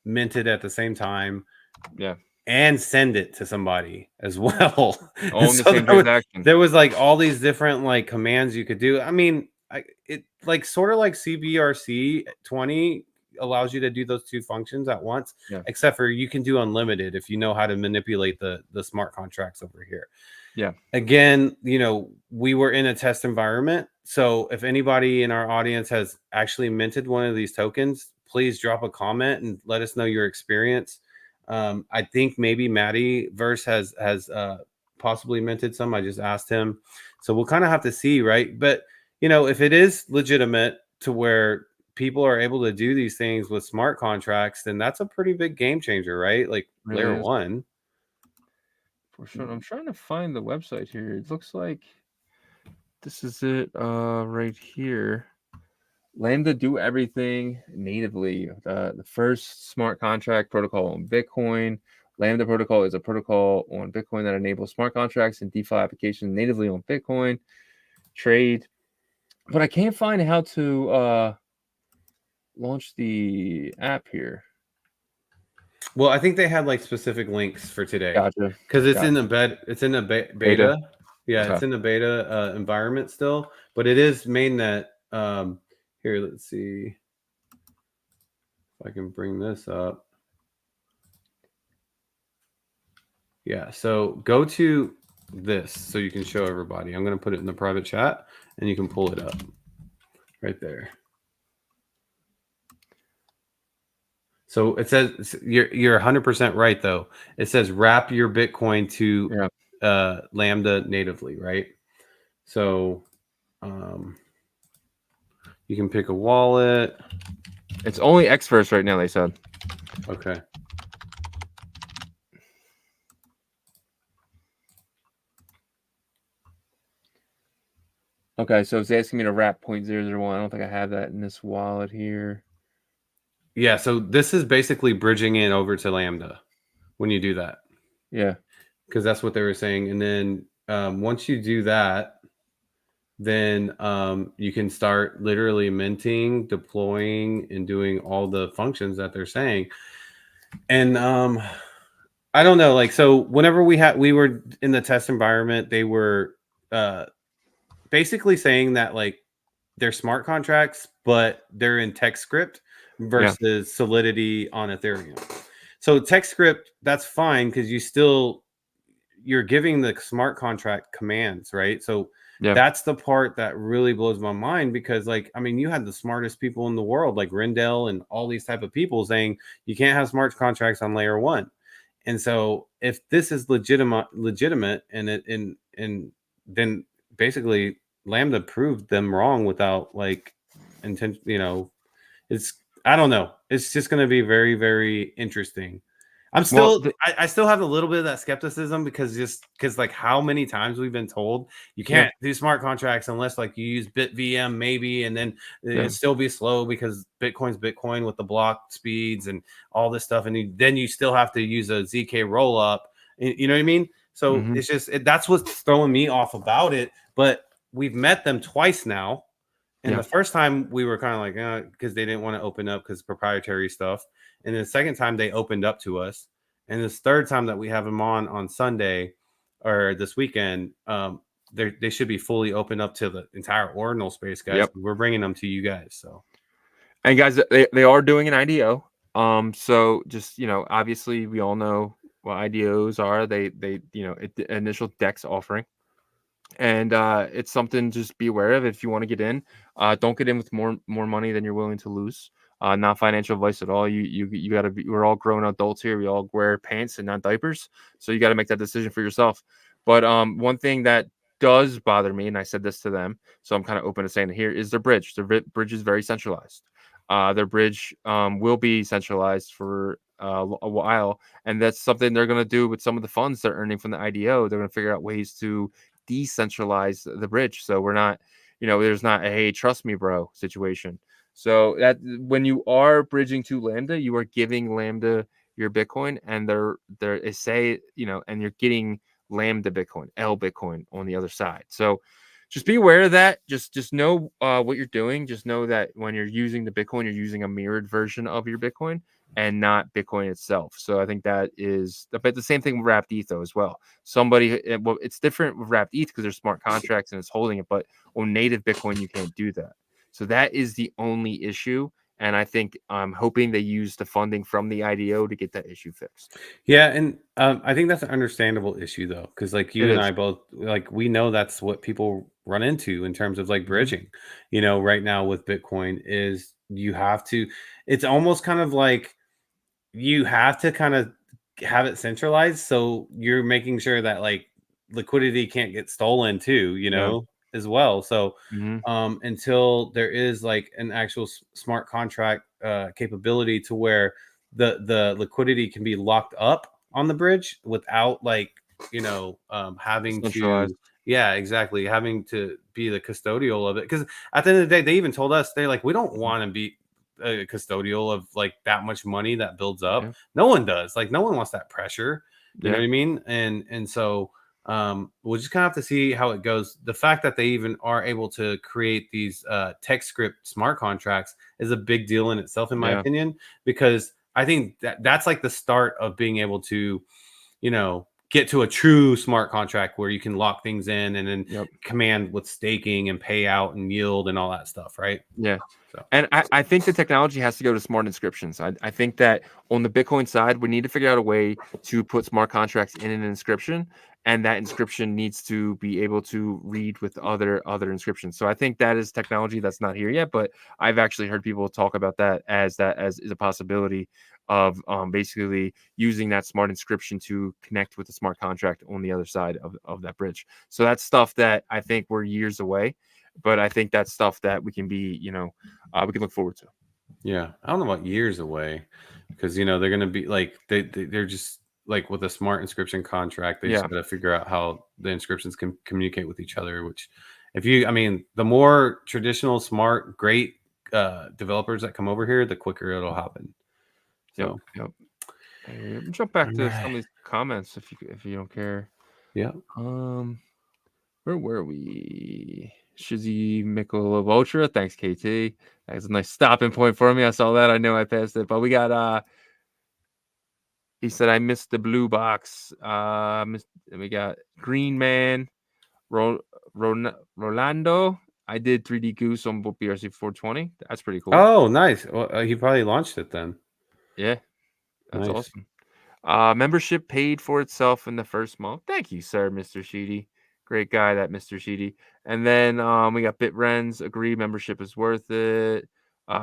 mint it at the same time. Yeah. And send it to somebody as well. All in the same transaction. There was like all these different like commands you could do. I mean, it like sort of like CBRC 20 allows you to do those two functions at once, except for you can do unlimited if you know how to manipulate the smart contracts over here. Yeah. Again, we were in a test environment. So if anybody in our audience has actually minted one of these tokens, please drop a comment and let us know your experience. I think maybe Matty Verse has possibly minted some. I just asked him, so we'll kind of have to see, right? But if it is legitimate to where people are able to do these things with smart contracts, then that's a pretty big game changer, right? Like Really layer is. one. For sure. I'm trying to find the website here. It looks like this is it right here. Lambda do everything natively. The first smart contract protocol on Bitcoin. Lambda protocol is a protocol on Bitcoin that enables smart contracts and DeFi applications natively on Bitcoin. Trade. But I can't find how to launch the app here. Well, I think they had like specific links for today. Gotcha. Because it's in the beta. Yeah, Okay. it's in the beta environment still, but it is mainnet. Here, let's see if I can bring this up. Yeah, so go to this so you can show everybody. I'm going to put it in the private chat and you can pull it up right there. So it says you're 100% right though. It says wrap your Bitcoin to Lambda natively, right? So you can pick a wallet. It's only X first right now, they said. Okay. Okay, so it's asking me to wrap 0.001. I don't think I have that in this wallet here. Yeah, so this is basically bridging in over to Lambda when you do that. Yeah. Because that's what they were saying. And then once you do that, then you can start literally minting, deploying, and doing all the functions that they're saying. And I don't know, like, so whenever we were in the test environment, they were basically saying that like they're smart contracts, but they're in TextScript versus Solidity on Ethereum. So TextScript, that's fine because you're giving the smart contract commands, right? So that's the part that really blows my mind because, like, I mean, you had the smartest people in the world, like Rendell and all these type of people saying you can't have smart contracts on layer one. And so if this is legitimate and then basically Lambda proved them wrong without like intention, I don't know. It's just going to be very, very interesting. I still have a little bit of that skepticism because like how many times we've been told you can't do smart contracts unless like you use BitVM maybe, and then it'll still be slow because Bitcoin's Bitcoin with the block speeds and all this stuff, and then you still have to use a ZK roll up. You know what I mean? So it's just that's what's throwing me off about it. But we've met them twice now. And the first time we were kind of like, because they didn't want to open up because proprietary stuff. And the second time they opened up to us. And this third time that we have them on Sunday or this weekend, they should be fully open up to the entire Ordinal space, guys. We're bringing them to you guys. So, and guys, they are doing an IDO. So just obviously we all know what IDOs are. They initial DEX offering. And it's something just be aware of if you want to get in. Don't get in with more money than you're willing to lose. not financial advice at all. You got to be. We're all grown adults here. We all wear pants and not diapers, so you got to make that decision for yourself. But one thing that does bother me, and I said this to them, so I'm kind of open to saying it here, is their bridge. Their bridge is very centralized. Their bridge will be centralized for a while, and that's something they're going to do with some of the funds they're earning from the IDO. They're going to figure out ways to decentralize the bridge, so we're not, there's not a hey, trust me, bro situation. So that when you are bridging to Lambda, you are giving Lambda your Bitcoin, and they say, and you're getting Lambda Bitcoin, L Bitcoin on the other side. So just be aware of that. Just know what you're doing. Just know that when you're using the Bitcoin, you're using a mirrored version of your Bitcoin and not Bitcoin itself. So I think that is, but the same thing with wrapped ETH though as well. Well, it's different with wrapped ETH because there's smart contracts and it's holding it, but on native Bitcoin you can't do that. So that is the only issue. And I think I'm hoping they use the funding from the IDO to get that issue fixed. Yeah, and I think that's an understandable issue though, because like you It and is. I both, like, we know that's what people run into in terms of like Mhm. bridging. Right now with Bitcoin is you have to. It's almost kind of like you have to kind of have it centralized, so you're making sure that like liquidity can't get stolen too, Yeah. as well. So Hmm. until there is like an actual smart contract capability to where the liquidity can be locked up on the bridge without like having to, Centralized. yeah, exactly, having to be the custodial of it, because at the end of the day they even told us, they're like, we don't Mhm. want to be a custodial of like that much money that builds up. Yeah. No one does. Like no one wants that pressure. You know Yeah. what I mean? And so we'll just kind of have to see how it goes. The fact that they even are able to create these text script smart contracts is a big deal in itself, in my Yeah. opinion, because I think that that's like the start of being able to, get to a true smart contract where you can lock things in and then Yep. command with staking and payout and yield and all that stuff, right? Yeah. So And I think the technology has to go to smart inscriptions. I think that on the Bitcoin side, we need to figure out a way to put smart contracts in an inscription, and that inscription needs to be able to read with other inscriptions. So I think that is technology that's not here yet, but I've actually heard people talk about that as is a possibility of basically using that smart inscription to connect with the smart contract on the other side of that bridge. So that's stuff that I think we're years away, but I think that's stuff that we can be, we can look forward to. yeah, I don't know about years away, because they're gonna be like they're just like with a smart inscription contract. They just Yeah, got to figure out how the inscriptions can communicate with each other. Which, if you, I mean, the more traditional, smart, great developers that come over here, the quicker it'll happen. yep, So, yep. Jump back all to some right, of these comments if you don't care. yeah. Um, where were we? Shizzy Michelob Ultra. Thanks, KT. That's a nice stopping point for me. I saw that. I know I passed it, but we got he said I missed the blue box. We got Green Man, Ro, Rolando. I did 3D Goose on both BRC 420. That's pretty cool. Oh, nice. Well, he probably launched it then. Yeah, that's Nice. awesome. Membership paid for itself in the first month. Thank you, sir, Mr. Sheedy. Great guy, that Mr. Sheedy. And then we got BitRens. Agree, membership is worth it.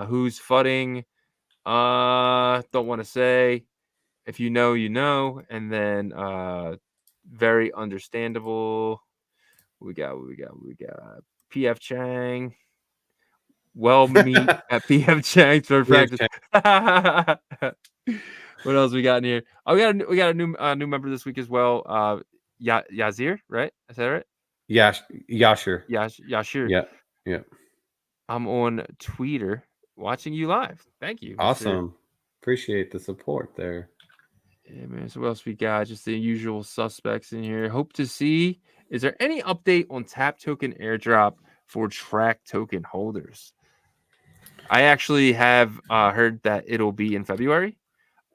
Who's fudding? Don't want to say. If you know, you know. And then very understandable. We got PF Chang. Well meet at PF Chang's for Yeah, practice. What else we got in here? Oh, we got a new member this week as well. Yazir, right? Is that right? yeah, yeah, sure. Yashir. Yeah, yeah. I'm on Twitter watching you live. Thank you, Mr. Awesome. Appreciate the support there. Yeah, man. So what else we got? Just the usual suspects in here. Hope to see. Is there any update on Tap Token airdrop for track token holders? I actually have heard that it'll be in February.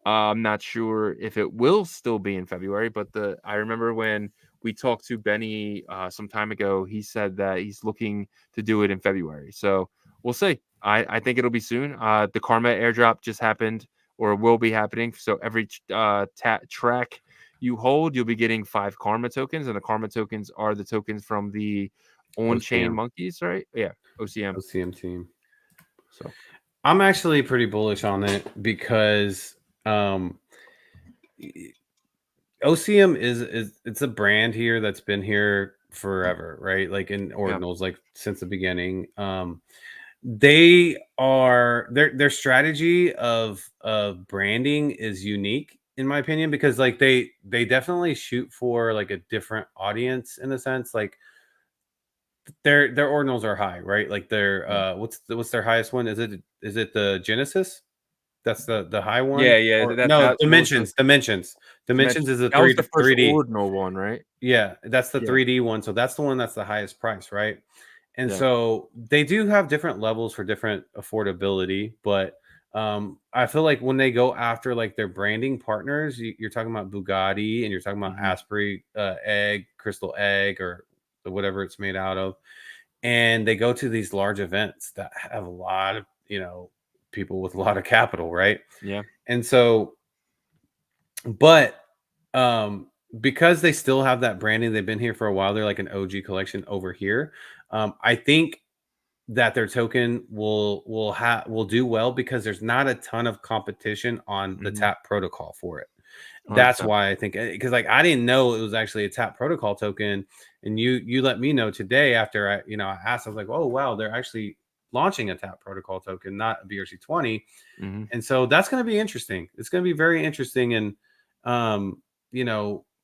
I'm not sure if it will still be in February, but I remember when we talked to Benny some time ago, he said that he's looking to do it in February. So we'll see. I think it'll be soon. The Karma airdrop just happened or will be happening. So every track you hold, you'll be getting 5 Karma tokens, and the Karma tokens are the tokens from the on-chain OCM, monkeys, right? Yeah, OCM. OCM team. So I'm actually pretty bullish on it because OCM is it's a brand here that's been here forever, right? Like in Yeah. Ordinals, like since the beginning. They are their strategy of branding is unique in my opinion because like they definitely shoot for like a different audience in a sense. Like their ordinals are high, right? Like their Yeah. what's their highest one? Is it the Genesis? That's the high one? Yeah, yeah. Or That no, that was the Dimensions is a that was the 3 first 3D. ordinal one, right? Yeah, that's the Yeah. 3D one. So that's the one that's the highest price, right? And Yeah. so they do have different levels for different affordability, but I feel like when they go after like their branding partners, you're talking about Bugatti and you're talking about Hmm. Asprey egg, crystal egg, or whatever it's made out of, and they go to these large events that have a lot of people with a lot of capital, right? Yeah. And so but because they still have that branding, they've been here for a while. They're like an OG collection over here. I think that their token will do well because there's not a ton of competition on the Hmm. tap protocol for it. That's 100%. why I think because like I didn't know it was actually a tap protocol token, and you let me know today after I asked. I was like, oh wow, they're actually launching a tap protocol token, not a BRC20. Hmm. And so that's going to be interesting. It's going to be very interesting. And,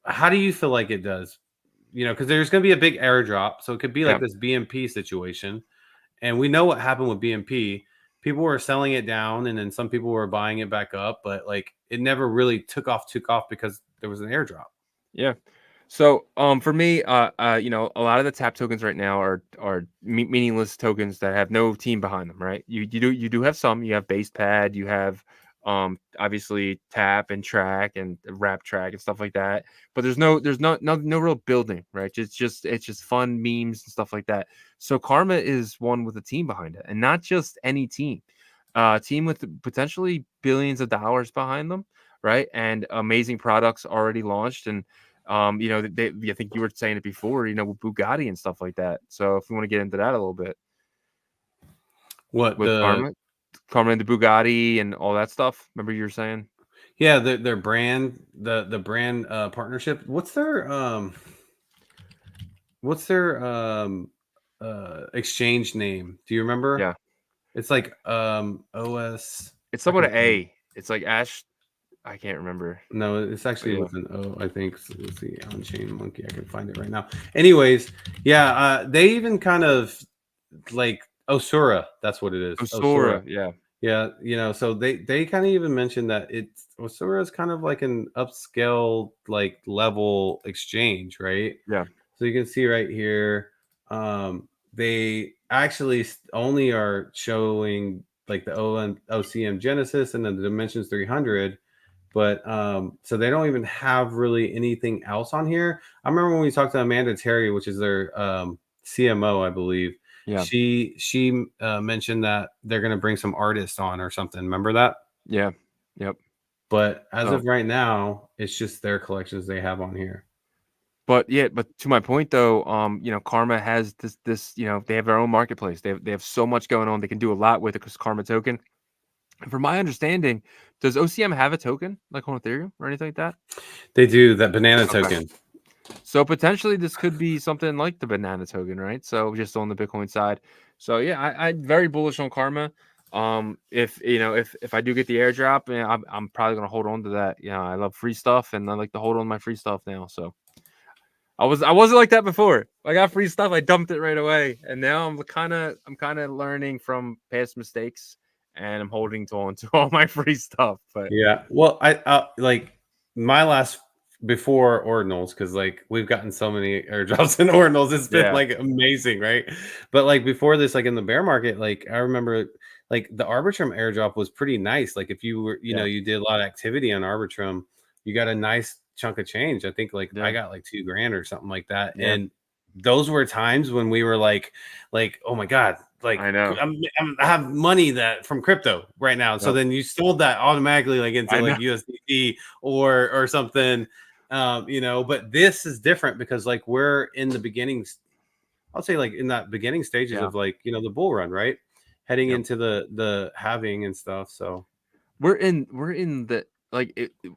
how do you feel like it does? Because there's going to be a big airdrop. So it could be like Yeah. this BMP situation. And we know what happened with BMP. People were selling it down and then some people were buying it back up. But like it never really took off because there was an airdrop. Yeah. So, for me, a lot of the tap tokens right now are meaningless tokens that have no team behind them, right? You do have some. You have base pad. You have, obviously tap and track and rap track and stuff like that. But there's no real building, right? It's just fun memes and stuff like that. So Karma is one with a team behind it, and not just any team. Team with potentially billions of dollars behind them, right? And amazing products already launched and I think you were saying it before, with Bugatti and stuff like that. So if you want to get into that a little bit What with the Karma and the Bugatti and all that stuff. Remember you were saying? Yeah, their brand, the brand partnership. What's their exchange name? Do you remember? Yeah, It's like OS. it's I somewhat can an find it. A. It's like Ash. I can't remember. No, it's But actually yeah, with an O, I think. So let's see, on chain monkey. I can find it right now. Anyways, yeah, they even kind of like Osura. That's what it is. Osura. Osora. Yeah, Yeah, so they kind of even mentioned that Osura is kind of like an upscale like level exchange, right? yeah, So you can see right here, they actually only are showing like the OCM Genesis and then the Dimensions 300, but so they don't even have really anything else on here. I remember when we talked to Amanda Terry, which is their CMO, I believe. yeah, She mentioned that they're going to bring some artists on or something. Remember that? yeah, yep. But as So, of right now, it's just their collections they have on here. but to my point though, Karma has this, they have their own marketplace. They have so much going on. They can do a lot with the Karma token. From my understanding, does OCM have a token like on Ethereum or anything like that? They do that banana Okay. token. So potentially this could be something like the banana token, right? So just on the Bitcoin side. So yeah, I'm very bullish on Karma. If I do get the airdrop, I'm probably gonna hold on to that. I love free stuff and I like to hold on to my free stuff now. So I wasn't like that before. I got free stuff, I dumped it right away, and now I'm kind of learning from past mistakes, and I'm holding on to all my free stuff. But Yeah. Well, I like my last before ordinals because like we've gotten so many airdrops and ordinals. It's been yeah, like amazing, right? But like before this, like in the bear market, like I remember like the Arbitrum airdrop was pretty nice. Like if you were, yeah, you did a lot of activity on Arbitrum, you got a nice chunk of change. I think like I yeah, got like 2 grand or something like that. yeah. And those were times when we were like, oh my God, like I know, I have money that from crypto right now. So yep, then you sold that automatically like into I know, like USDT or something, but this is different because like we're in the beginnings, I'll say like in that beginning stages yeah, of like, the bull run, right? heading into the halving and stuff. So we're in the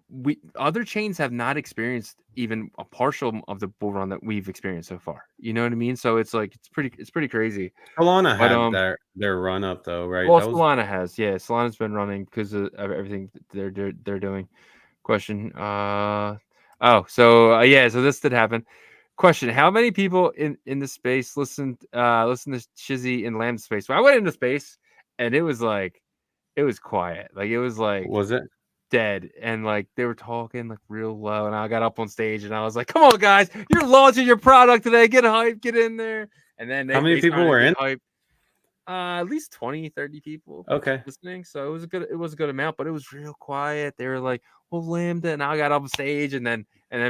we other chains have not experienced even a partial of the bull run that we've experienced so far. You know what I mean? So it's like it's pretty crazy. Solana But had their run up though, right? well, That was Solana has, yeah, Solana's been running because of everything they're doing. Question. So this did happen. Question: how many people in the space listen to Shizzy and Lambda space? So I went into space and it was quiet. Like it was like was it? dead, and like they were talking like real low, and I got up on stage and I was like, come on guys, you're launching your product today, get hype, get in there. And then How many people were in? Hype. At least 20, 30 people Okay. listening. So it was a good amount, but it was real quiet. They were like, well, Lambda, and I got up on stage, and then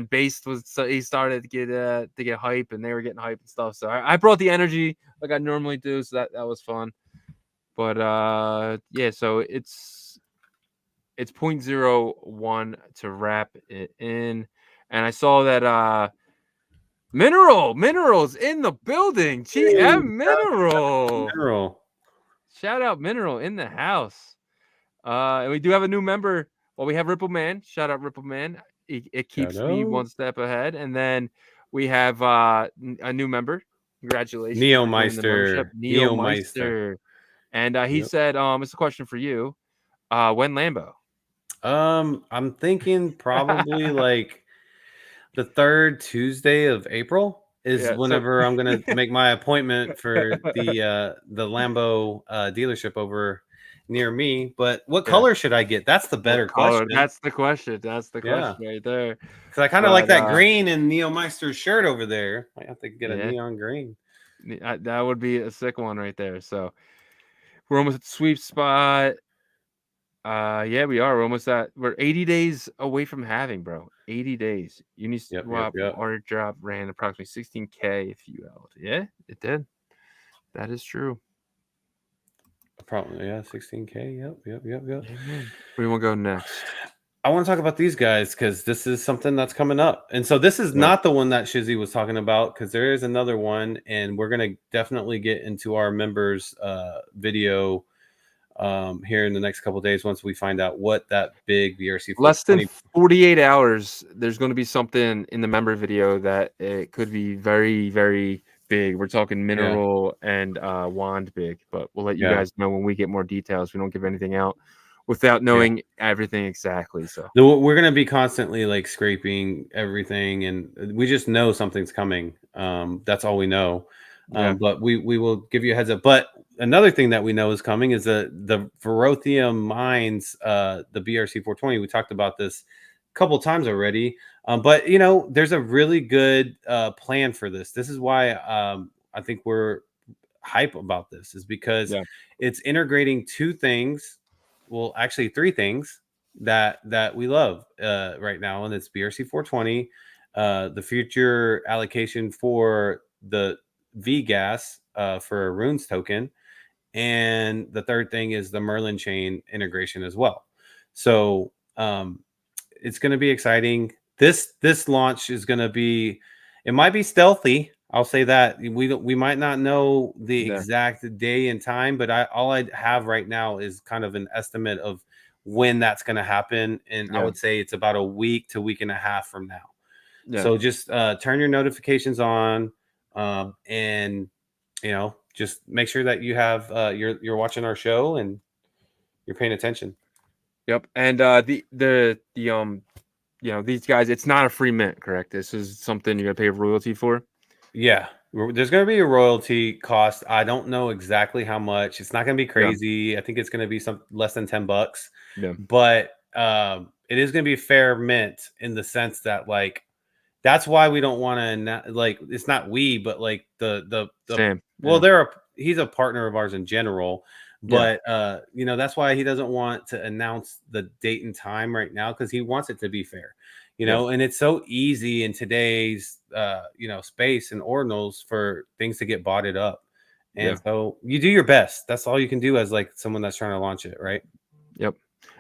Based he started to get hype, and they were getting hype and stuff. So I brought the energy like I normally do, so that was fun. But so it's 0.01 to wrap it in. And I saw that Mineral's in the building. GM Mineral. Shout out Mineral in the house. And we do have a new member. Well, we have Ripple Man. Shout out Ripple Man. It keeps me one step ahead. And then we have a new member. Congratulations. Neomeister. And he said, it's a question for you. When Lambo? I'm thinking probably like the third Tuesday of April is whenever I'm gonna make my appointment for the Lambo dealership over near me. But what color should I get? That's the better question. That's the question. That's the question right there. Because I kind of like that green in Neomeister's shirt over there. I have to get a neon green. That would be a sick one right there. So we're almost at the sweep spot. We are. We're almost we're 80 days away from having, bro. 80 days. Uniswap airdrop ran approximately 16K if you held. Yeah, it did. That is true. Probably, 16K. Yep. Where do you want to go next? I want to talk about these guys because this is something that's coming up. And so this is not the one that Shizzy was talking about, because there is another one, and we're going to definitely get into our members video here in the next couple of days once we find out what that big BRC less than 48 hours. There's going to be something in the member video that it could be very, very big. We're talking Mineral and Wand big, but we'll let you guys know when we get more details. We don't give anything out without knowing everything exactly. So we're going to be constantly like scraping everything, and we just know something's coming. That's all we know. But we will give you a heads up. But another thing that we know is coming is the Verothium mines, the BRC 420. We talked about this a couple times already. But there's a really good plan for this. This is why I think we're hype about this, is because it's integrating two things. Well, actually three things that we love right now, and it's BRC 420, the future allocation for the VGAS for a Runes token, and the third thing is the Merlin chain integration as well. So it's going to be exciting. This launch is going to be, it might be stealthy. I'll say that we might not know the exact day and time, but all I have right now is kind of an estimate of when that's going to happen, and I would say it's about a week to week and a half from now. So just turn your notifications on. And just make sure that you have you're watching our show and you're paying attention. Yep. And these guys, it's not a free mint, correct? This is something you're gonna pay a royalty for. Yeah, there's gonna be a royalty cost. I don't know exactly how much. It's not gonna be crazy. I think it's gonna be some less than $10. But it is gonna be a fair mint in the sense that like, that's why we don't want to, like, it's not we, but like the Sam. Well, he's a partner of ours in general, but that's why he doesn't want to announce the date and time right now, because he wants it to be fair, and it's so easy in today's space and ordinals for things to get botted up. And so you do your best. That's all you can do as like someone that's trying to launch it, right? Yep.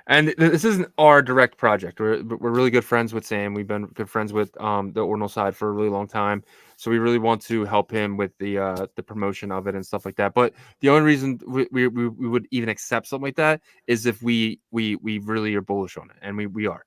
And this isn't our direct project. We're really good friends with Sam. We've been good friends with the Ordinal side for a really long time. So we really want to help him with the promotion of it and stuff like that. But the only reason we would even accept something like that is if we really are bullish on it, and we are.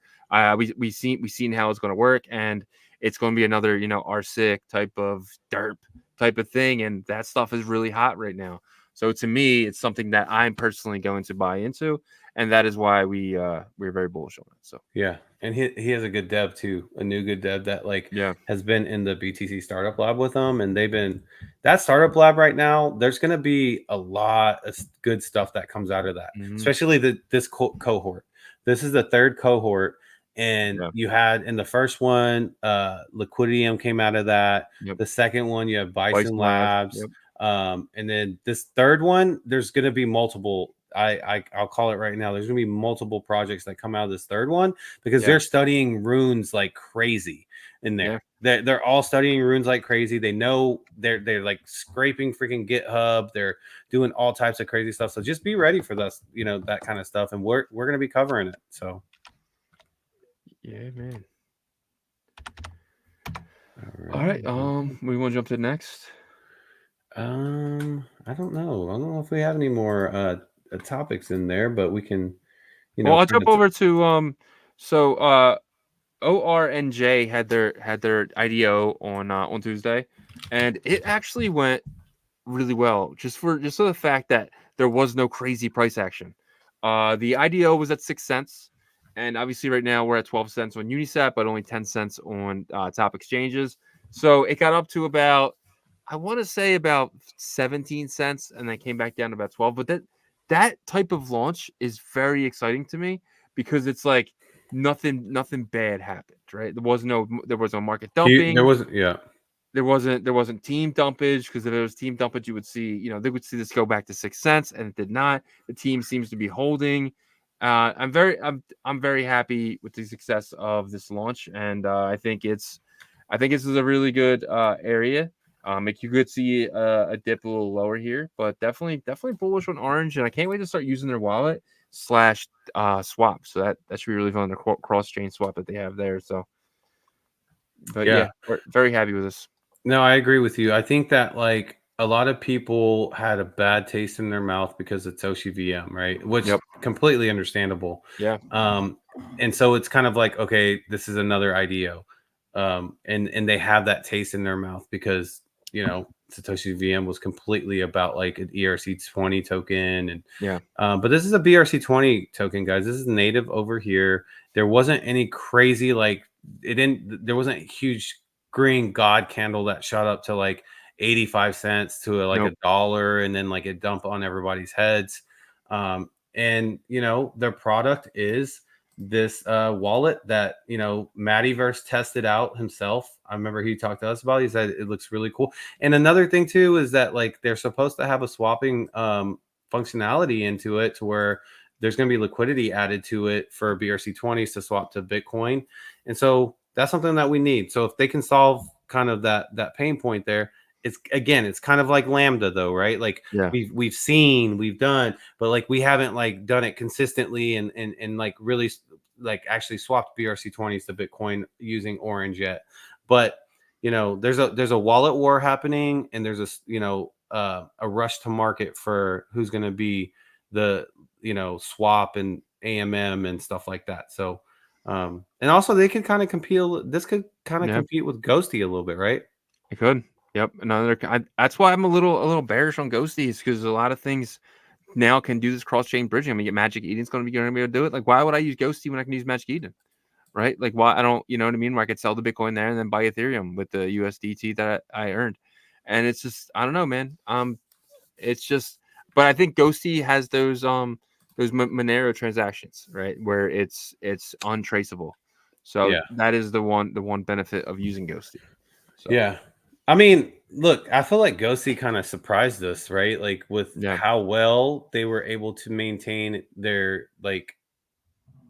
We seen how it's going to work, and it's going to be another R6 type of derp type of thing, and that stuff is really hot right now. So to me, it's something that I'm personally going to buy into, and that is why we're very bullish on it. So Yeah, and he has a good dev too, a new good dev that yeah, has been in the BTC startup lab with them, and they've been that startup lab right now. There's going to be a lot of good stuff that comes out of that, especially this cohort. This is the third cohort, and yeah, you had in the first one, Liquidium came out of that. yep. The second one, you have Bison Bison Labs, Labs, yep, and then this third one, there's going to be multiple. I'll call it right now. There's gonna be multiple projects that come out of this third one because yeah, they're studying runes like crazy in yeah. there. They're all studying runes like crazy. They know they're like scraping freaking GitHub. They're doing all types of crazy stuff. So just be ready for this, that kind of stuff. And we're gonna be covering it. So Yeah, man. all All right. We want to jump to the next. I don't know. I don't know if we have any more topics in there, but we can, Well, I'll kind jump over to so OR and J had their IDO on Tuesday, and it actually went really well. Just for the fact that there was no crazy price action. The IDO was at 6 cents, and obviously right now we're at 12 cents on Unisat, but only 10 cents on top exchanges. So it got up to about, I want to say about 17 cents, and then came back down to about 12. But that type of launch is very exciting to me because it's like nothing bad happened, right? There was no market there dumping. wasn't, yeah. There wasn't team dumpage, because if there was team dumpage, you would see, they would see this go back to 6 cents, and it did not. The team seems to be holding. I'm very happy with the success of this launch, and I think this is a really good area. Like you could see a dip a little lower here, but definitely bullish on Orange, and I can't wait to start using their wallet slash swap. So that should be really fun, the cross chain swap that they have there. So, but Yeah. yeah, we're very happy with this. No, I agree with you. I think that like a lot of people had a bad taste in their mouth because of Toshi VM, right? Which Yep. completely understandable. Yeah. And so it's kind of like, okay, this is another IDO. And they have that taste in their mouth because Satoshi VM was completely about like an ERC20 token, and Yeah. but this is a BRC20 token, guys. This is native over here. There wasn't any crazy there wasn't a huge green god candle that shot up to like 85 cents to like Nope. $1, and then like it dumped on everybody's heads. And their product is this wallet that Mattyverse tested out himself. I remember he talked to us about it. He said it looks really cool. And another thing too is that like they're supposed to have a swapping functionality into it to where there's going to be liquidity added to it for BRC20s to swap to Bitcoin. And so that's something that we need. So if they can solve kind of that pain point there, it's kind of like Lambda though, right? Like Yeah. we've done, but like we haven't like done it consistently and like really like actually swapped BRC20s to Bitcoin using Orange yet. But there's a wallet war happening, and there's a rush to market for who's going to be the swap and AMM and stuff like that. So and also they could kind of compete. This could kind of Yeah. compete with Ghosty a little bit, right? It could. Yep. That's why I'm a little bearish on Ghosties, because a lot of things now can do this cross chain bridging. I mean, Magic Eden's going to be able to do it. Like, why would I use Ghosty when I can use Magic Eden? Right? Like, why I don't, you know what I mean? Where I could sell the Bitcoin there and then buy Ethereum with the USDT that I earned. And it's just, I don't know, man. It's just, but I think Ghosty has those Monero transactions, right, where it's untraceable. So Yeah. that is the one benefit of using Ghosty. So Yeah. I mean, look, I feel like Ghosty kind of surprised us, right? Like with yeah, how well they were able to maintain their like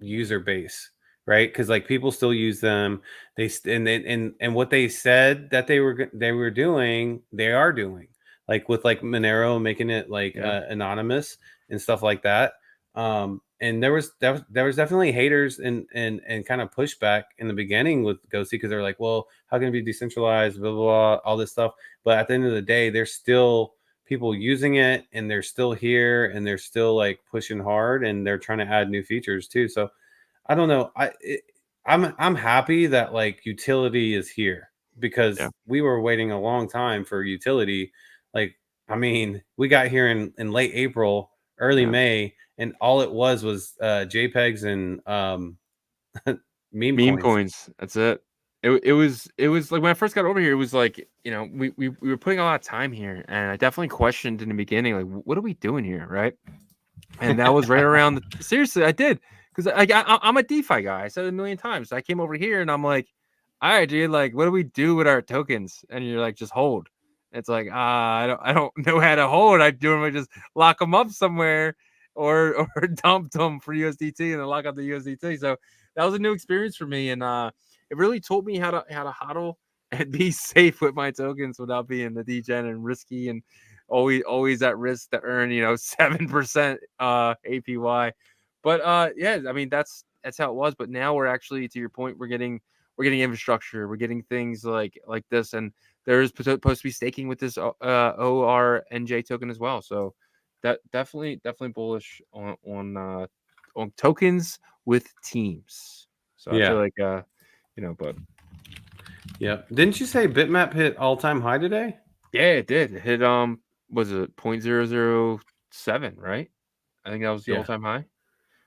user base, right? Because like people still use them. And what they said that they were doing, they are doing. Like with like Monero making it like yeah, anonymous and stuff like that. there was definitely haters and kind of pushback in the beginning with Ghosty, because they're like, well, how can it be decentralized, blah, blah, blah, all this stuff. But at the end of the day, there's still people using it, and they're still here, and they're still like pushing hard, and they're trying to add new features too. So I don't know. I'm happy that like utility is here, because Yeah. we were waiting a long time for utility. Like, I mean, we got here in late April, early Yeah. May, and all it was JPEGs and meme Meme coins. coins. That's it. It was like when I first got over here, it was like, you know, we were putting a lot of time here, and I definitely questioned in the beginning, like, what are we doing here, right? And that was right around seriously, I did, because I'm a DeFi guy. I said it a million times. I came over here and I'm like, all right, dude, like, what do we do with our tokens? And you're like, just hold. It's like, I don't know how to hold. I do just lock them up somewhere, or dump them for USDT and then lock up the USDT. So that was a new experience for me, and it really taught me how to hodl and be safe with my tokens without being the degen and risky, and always at risk to earn 7% APY. But yeah, I mean that's how it was. But now we're actually, to your point, we're getting infrastructure, we're getting things like this, and there's supposed to be staking with this ORNJ token as well. So that definitely bullish on tokens with teams. So I feel Yeah. like but Yeah. Didn't you say Bitmap hit all-time high today? yeah, it did. It hit was it 0.007, right? I think that was the Yeah. all-time high.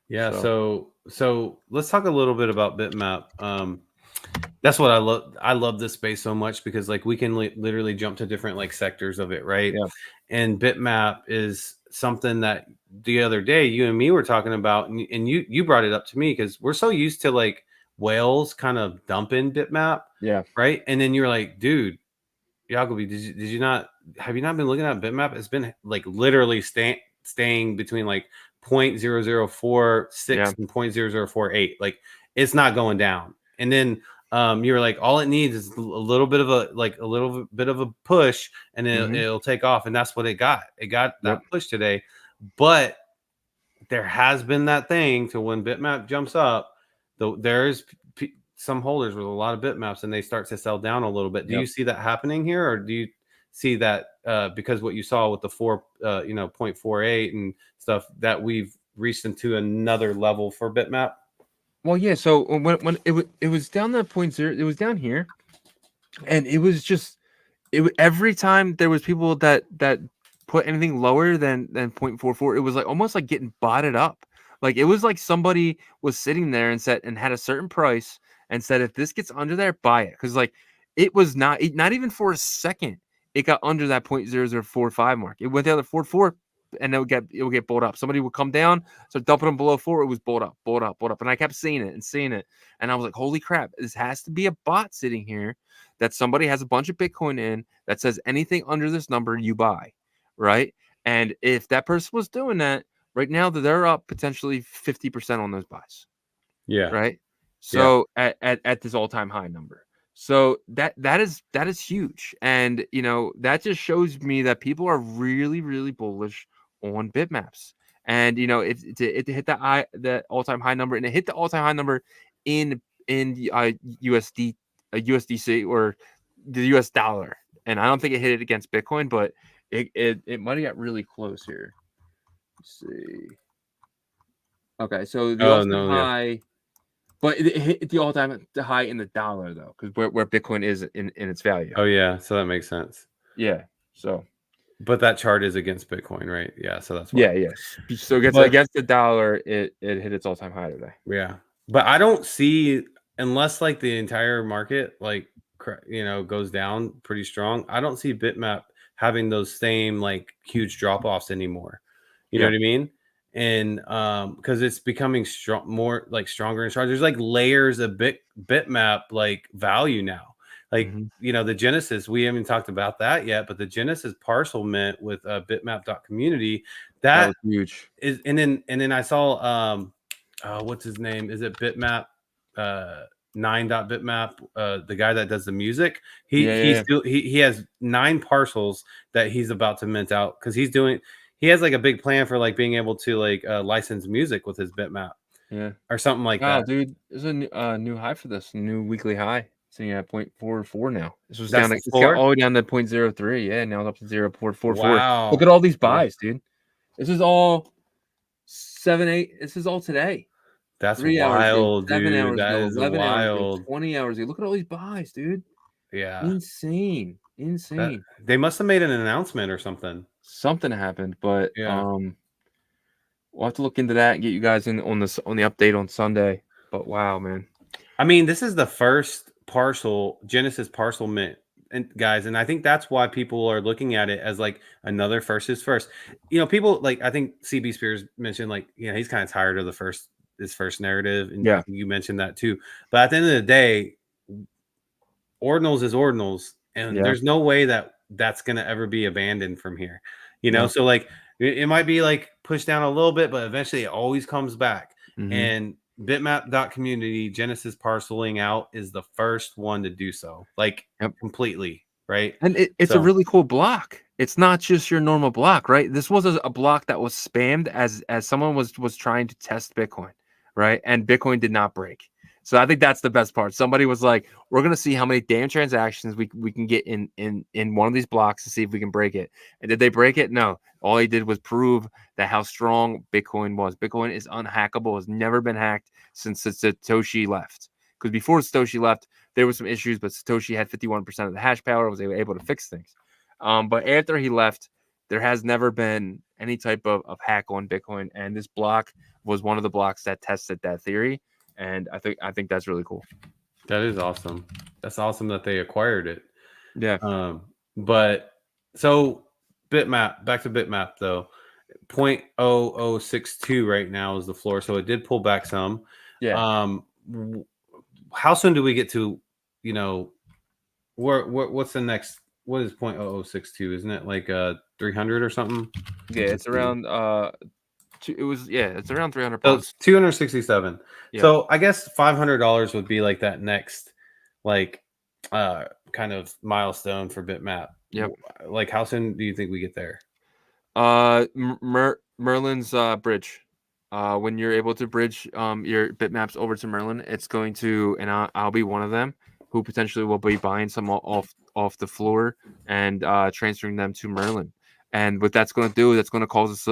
Yeah. So let's talk a little bit about Bitmap. That's what I love. I love this space so much, because like we can literally jump to different like sectors of it, right? Yeah. And Bitmap is something that the other day you and me were talking about, and you brought it up to me, because we're so used to like whales kind of dumping Bitmap, Yeah. right? And then you're like, dude, Yagobi, did you not, have you not been looking at Bitmap? It's been like literally staying between like 0.0046 and 0.0048. Like, it's not going down. And then you were like, all it needs is a little bit of a push, and it'll take off. And that's what it got. It got that push today. But there has been that thing to when Bitmap jumps up, there's some holders with a lot of Bitmaps, and they start to sell down a little bit. Do you see that happening here, or do you see that because what you saw with the 0.48 and stuff, that we've reached into another level for Bitmap? Well, yeah. So when it was down that 0.0, it was down here, and it was just every time there was people that put anything lower than 0.44, it was like almost like getting botted up. Like it was like somebody was sitting there and had a certain price and said, if this gets under there, buy it. Because like it was not even for a second it got under that 0.0045 mark. It went down to 44, and it would get bought up. Somebody would come down, so dumping them below 4, it was bought up. And I kept seeing it, and I was like, holy crap, this has to be a bot sitting here that somebody has a bunch of Bitcoin in that says anything under this number you buy, right? And if that person was doing that right now, they're up potentially 50% on those buys. Yeah. Right. So at this all-time high number. So that is huge. And that just shows me that people are really, really bullish on Bitmaps. And it hit the all-time high number, and it hit the all-time high number in USDC, or the US dollar. And I don't think it hit it against Bitcoin, but it might have got really close here. Let's see. Okay, so the all-time high, but it hit the all-time high in the dollar though, because where Bitcoin is in its value. Oh yeah, so that makes sense. Yeah. So. But that chart is against Bitcoin, right? Yeah, so that's why. Yeah, yes. So against the dollar, it hit its all-time high today. Yeah, but I don't see, unless like the entire market like goes down pretty strong, I don't see Bitmap having those same like huge drop-offs anymore. You know what I mean? And because it's becoming more like stronger and stronger. There's like layers of Bitmap like value now. Like the Genesis, we haven't talked about that yet, but the Genesis parcel mint with bitmap.community, that was huge. And then I saw what's his name? Is it Bitmap? 9.bitmap, the guy that does the music. He has 9 parcels that he's about to mint out, because he's he has like a big plan for like being able to like license music with his Bitmap Yeah. or something like Wow, that. dude, there's a new high for this, new weekly high. Sitting at 0.44 now. This was That's down. the It's got floor. all the way down to 0.03. Yeah, now it's up to 0.44. Look Wow. at all these Yeah. buys, dude. This is all 7, 8. This is all today. That's 3 hours ago, wild, 7 dude. hours That ago, is 11 hours ago, wild. 20 hours ago. Look at all these buys, dude. Yeah. Insane, That insane. they must have made an announcement or something. Something happened, but Yeah. we'll have to look into that and get you guys in on the update on Sunday. But wow, man. I mean, this is the first Genesis parcel mint, and guys, and I think that's why people are looking at it as like another first is first. You know, people like I think CB Spears mentioned like he's kind of tired of this first narrative, and I Yeah. think you mentioned that too. But at the end of the day, Ordinals is Ordinals, and Yeah. there's no way that that's gonna ever be abandoned from here. You know, No. so like it might be like pushed down a little bit, but eventually it always comes back. Mhm. And bitmap.community Genesis parceling out is the first one to do so, like Yep. completely, right? And it's a So really cool block. It's not just your normal block, right? This was a block that was spammed as someone was trying to test Bitcoin, right? And Bitcoin did not break. So I think that's the best part. Somebody was like, "We're gonna see how many damn transactions we can get in one of these blocks to see if we can break it." And did they break it? No. All he did was prove that how strong Bitcoin was. Bitcoin is unhackable. Has never been hacked since Satoshi left. Because before Satoshi left, there were some issues, but Satoshi had 51% of the hash power, was able to fix things. But after he left, there has never been any type of hack on Bitcoin, and this block was one of the blocks that tested that theory. And I think that's really cool. that is awesome. That's awesome that they acquired it. Yeah. But so Bitmap, back to Bitmap though, 0.0062 right now is the floor. So it did pull back some. Yeah. How soon do we get to, you know, what's the next? What is 0.0062? Isn't it like 300 or something? Yeah, it's around it's around 300 So bucks. it's 267. Yeah. So I guess $500 would be like that next like kind of milestone for Bitmap. Yep. Like how soon do you think we get there? Merlin's bridge. When you're able to bridge your bitmaps over to Merlin, it's going to, and I'll be one of them who potentially will be buying some off the floor and transferring them to Merlin. And what that's going to do, that's going to cause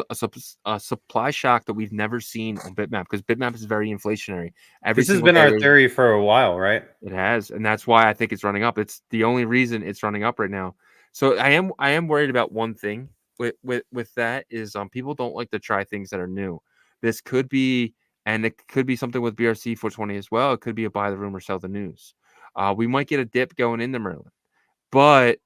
a supply shock that we've never seen on Bitmap, because Bitmap is very inflationary. Every This has single been our day theory for a while, right? it has, and that's why I think it's running up. It's the only reason it's running up right now. So I am worried about one thing with that is people don't like to try things that are new. This could be, and it could be something with BRC 420 as well. It could be a buy the rumor, sell the news. We might get a dip going into Merlin, but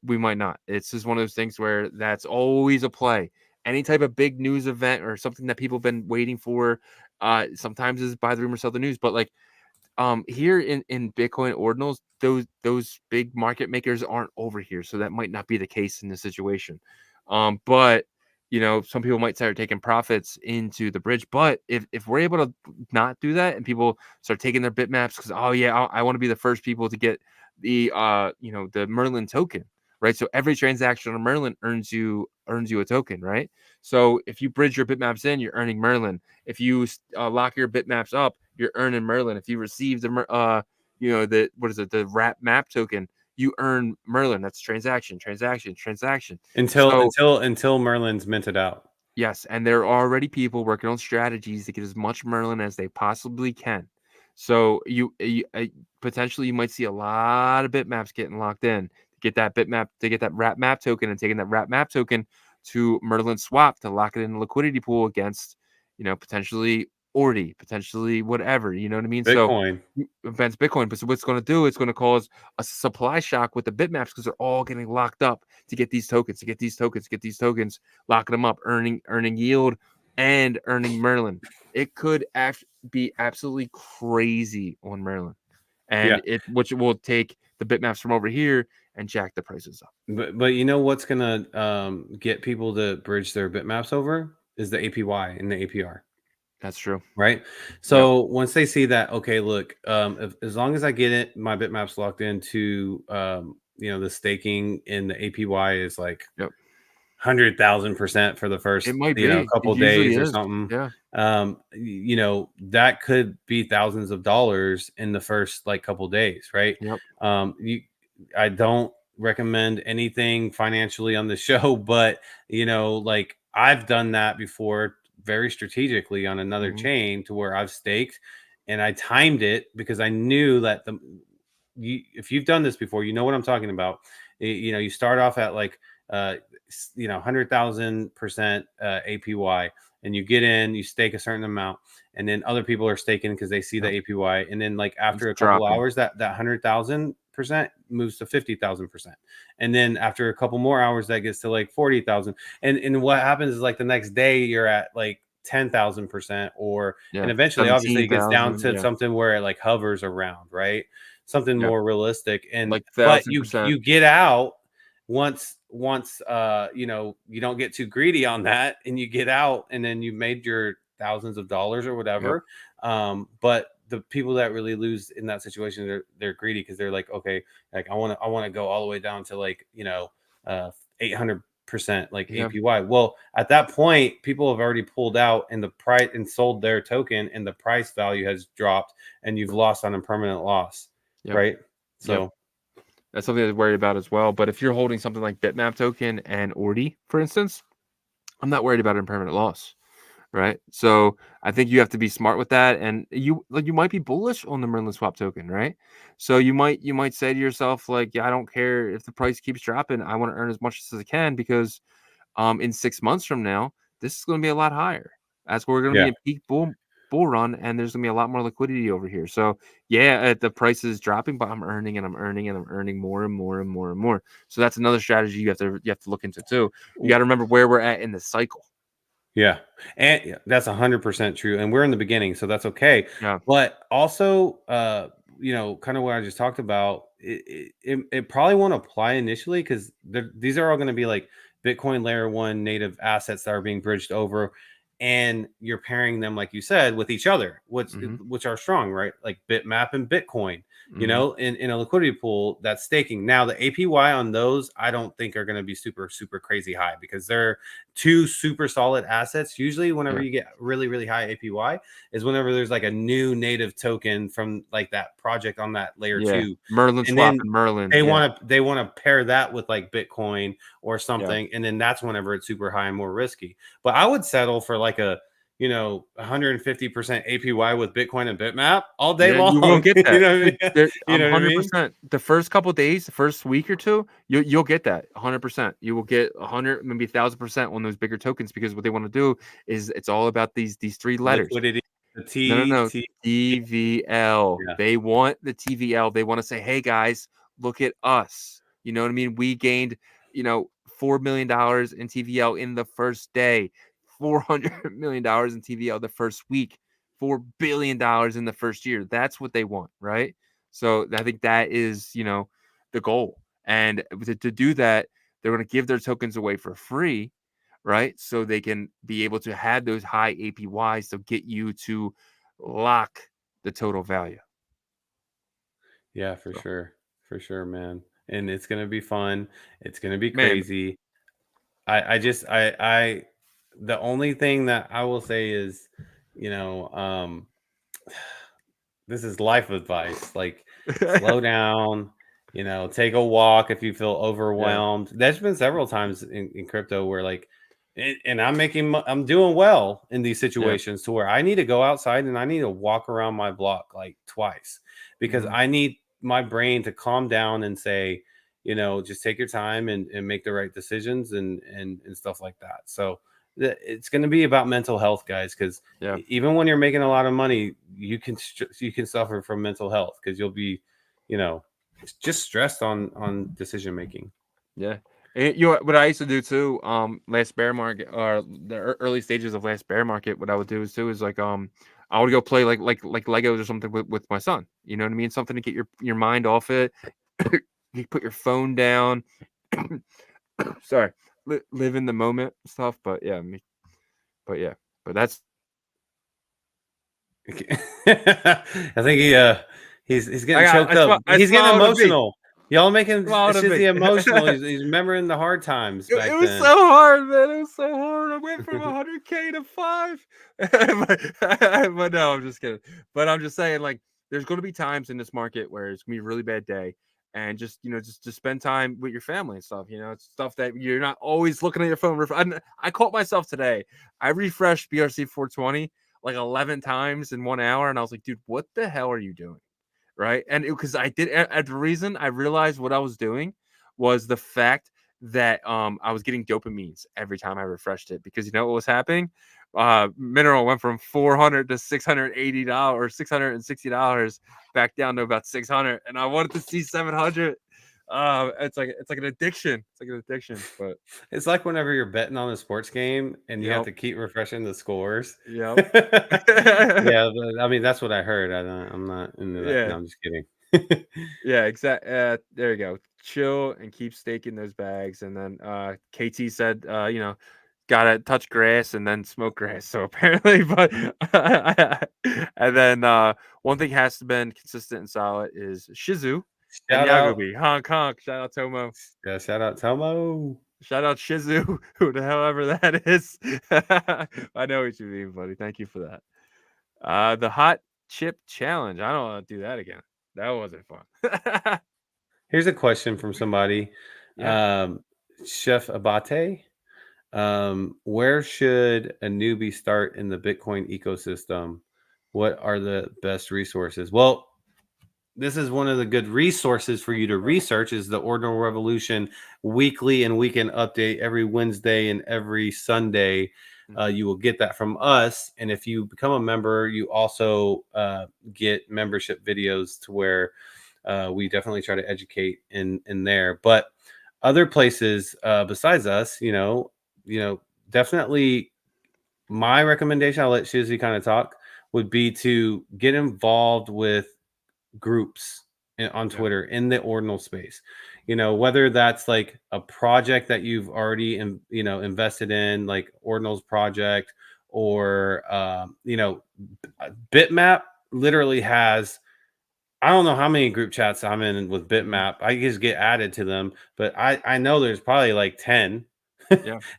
we might not. It's just one of those things where that's always a play. Any type of big news event or something that people have been waiting for, sometimes is buy the rumor, sell the news. But like here in Bitcoin ordinals, those big market makers aren't over here, so that might not be the case in this situation. But you know, some people might start taking profits into the bridge. But if we're able to not do that and people start taking their bitmaps because I want to be the first people to get the the Merlin token, right? So every transaction on Merlin earns you a token, right? So if you bridge your bitmaps in, you're earning Merlin. If you lock your bitmaps up, you're earning Merlin. If you receive the the wrap map token, you earn Merlin. That's transaction. So Until Merlin's minted out. yes, and there are already people working on strategies to get as much Merlin as they possibly can. So potentially you might see a lot of bitmaps getting locked in to get that bitmap, to get that wrap map token, and taking that wrap map token to Merlin swap to lock it in the liquidity pool against, potentially Ordi, potentially whatever. You know what I mean? So Bitcoin. events Bitcoin. But so what's going to do? It's going to cause a supply shock with the bitmaps because they're all getting locked up to get these tokens, locking them up, earning yield and earning Merlin. It could be absolutely crazy on Merlin, Yeah. and which will take the bitmaps from over here and jack the prices up. But you know what's gonna get people to bridge their bitmaps over is the APY and the APR. That's true. Right. Yep. So once they see that, okay, look, as long as I get it, my bitmaps locked into the staking and the APY is like Yep. 100,000% for the first, It might be. It couple usually days or is. something. Yeah. That could be thousands of dollars in the first like couple days, right? Yep. I don't recommend anything financially on the show, but like I've done that before very strategically on another Mhm. chain to where I've staked and I timed it because I knew that if you've done this before, you know what I'm talking about. You start off at like 100,000% APY, and you get in, you stake a certain amount, and then other people are staking because they see the Yep. APY, and then like It's after a couple dropping. hours, that 100,000% moves to 50,000%, and then after a couple more hours, that gets to like 40,000, and what happens is like the next day you're at like 10,000%, and Yeah. eventually, obviously, it gets down 17,000. to Yeah. something where it like hovers around, right? Something Yeah. more realistic, and Like but 1,000%. you get out once you don't get too greedy on that, and you get out, and then you made your thousands of dollars or Yep. whatever. But the people that really lose in that situation, they're greedy because they're like, okay, like I want to go all the way down to like 800% like Yeah. APY. Well, at that point, people have already pulled out and the price and sold their token, and the price value has dropped, and you've lost on a permanent loss, Yep. right? Yep. So That's something to worry about as well. But if you're holding something like Bitmap token and Ordi, for instance, I'm not worried about impermanent loss, right? So I think you have to be smart with that, and you might be bullish on the Merlin swap token, right? So you might say to yourself like, yeah, I don't care if the price keeps dropping. I want to earn as much as I can because in 6 months from now, this is going to be a lot higher. That's where we're going to be yeah. in peak bull run, and there's going to be a lot more liquidity over here. So yeah, the price is dropping, but I'm earning and I'm earning and I'm earning more and more and more and more. So that's another strategy you have to look into too. You got to remember where we're at in the cycle. Yeah, and that's 100% true. And we're in the beginning, so that's okay. Yeah. But also, kind of what I just talked about, it probably won't apply initially because these are all going to be like Bitcoin layer one native assets that are being bridged over, and you're pairing them, like you said, with each other, Mm-hmm. which are strong, right? Like Bitmap and Bitcoin, Mm-hmm. in a liquidity pool that's staking. Now, the APY on those, I don't think are going to be super, super crazy high because they're two super solid assets. Usually, whenever Yeah. you get really, really high APY, is whenever there's like a new native token from like that project on that layer Yeah. two, Merlin and swap then and Merlin. they Yeah. want to pair that with like Bitcoin or Yeah. something, and then that's whenever it's super high and more risky. But I would settle for like a 150% APY with Bitcoin and Bitmap all day Yeah, you will long. get you that. know what I mean? You know what I mean? 100%. The first couple days, the first week or two, you'll get that 100%. You will get 100, maybe 1,000% on those bigger tokens because what they want to do is it's all about these three letters. Liquidity, the No. T. TVL. Yeah, They want the TVL. They want to say, hey guys, look at us. You know what I mean? We gained, $4 million in TVL in the first day, $400 million in TVL the first week, $4 billion in the first year. That's what they want, right? So I think that is, the goal. And to do that, they're going to give their tokens away for free, right? So they can be able to have those high APYs to get you to lock the total value. yeah, So, for sure, man. And it's gonna be fun. It's gonna be man, crazy. I just the only thing that I will say is, you know, this is life advice. Like, slow down, take a walk if you feel yeah, overwhelmed. There's been several times in crypto where like, and I'm doing well in these yeah, situations to where I need to go outside and I need to walk around my block like twice because mhm, I need my brain to calm down and say, just take your time and make the right decisions and stuff like that. So it's going to be about mental health, guys, because yeah, even when you're making a lot of money, you can suffer from mental health because you'll be, you know, just stressed on decision making. yeah. And what I used to do too, last bear market or the early stages of last bear market, what I would do is like, I would go play like Legos or something with my son. You know what I mean? Something to get your mind off it. You put your phone down. Sorry, live in the moment stuff. But yeah, but yeah, but that's I think he's getting choked I up. I He's getting smile at a beat. emotional. Y'all making Proud of me. Shizzy emotional. He's remembering the hard times back It was then. so hard, man. It was so hard. I went from 100K to 5. But no, I'm just kidding. But I'm just saying, like, there's going to be times in this market where it's going to be a really bad day. And just, just spend time with your family and stuff. It's stuff that you're not always looking at your phone. I caught myself today. I refreshed BRC 420 like 11 times in 1 hour. And I was like, dude, what the hell are you doing? Right. And because I did, the reason I realized what I was doing was the fact that I was getting dopamines every time I refreshed it, because you know what was happening? Mineral went from $400 to $680 or $660 back down to about 600, and I wanted to see 700. It's like an addiction. It's like an addiction. But it's like whenever you're betting on a sports game and you have Yep. to keep refreshing the scores. Yep. Yeah, but, I mean that's what I heard. I'm not into that. Yeah. No, I'm just kidding. Yeah, exactly. There you go. Chill and keep staking those bags. And then KT said, gotta touch grass and then smoke grass. So apparently, but and then one thing has to been consistent and solid is Shizu and Shout out. Yagobi. Honk honk. Shout out Tomo. Yeah, shout out Tomo. Shout out Shizu, who the hell ever that is. I know what you mean, buddy. Thank you for that. The hot chip challenge. I don't want to do that again. That wasn't fun. Here's a question from somebody. Yeah. Chef Abate. Where should a newbie start in the Bitcoin ecosystem? What are the best resources? Well, this is one of the good resources for you to research is the Ordinal Revolution weekly and weekend update every Wednesday and every Sunday. You will get that from us. And if you become a member, you also get membership videos to where we definitely try to educate in there. But other places besides us, definitely my recommendation, I'll let Shizzy kind of talk, would be to get involved with groups on Twitter in the Ordinal space. Whether that's like a project that you've already invested in, like Ordinal's project, or Bitmap literally has, I don't know how many group chats I'm in with Bitmap. I just get added to them, but I know there's probably like 10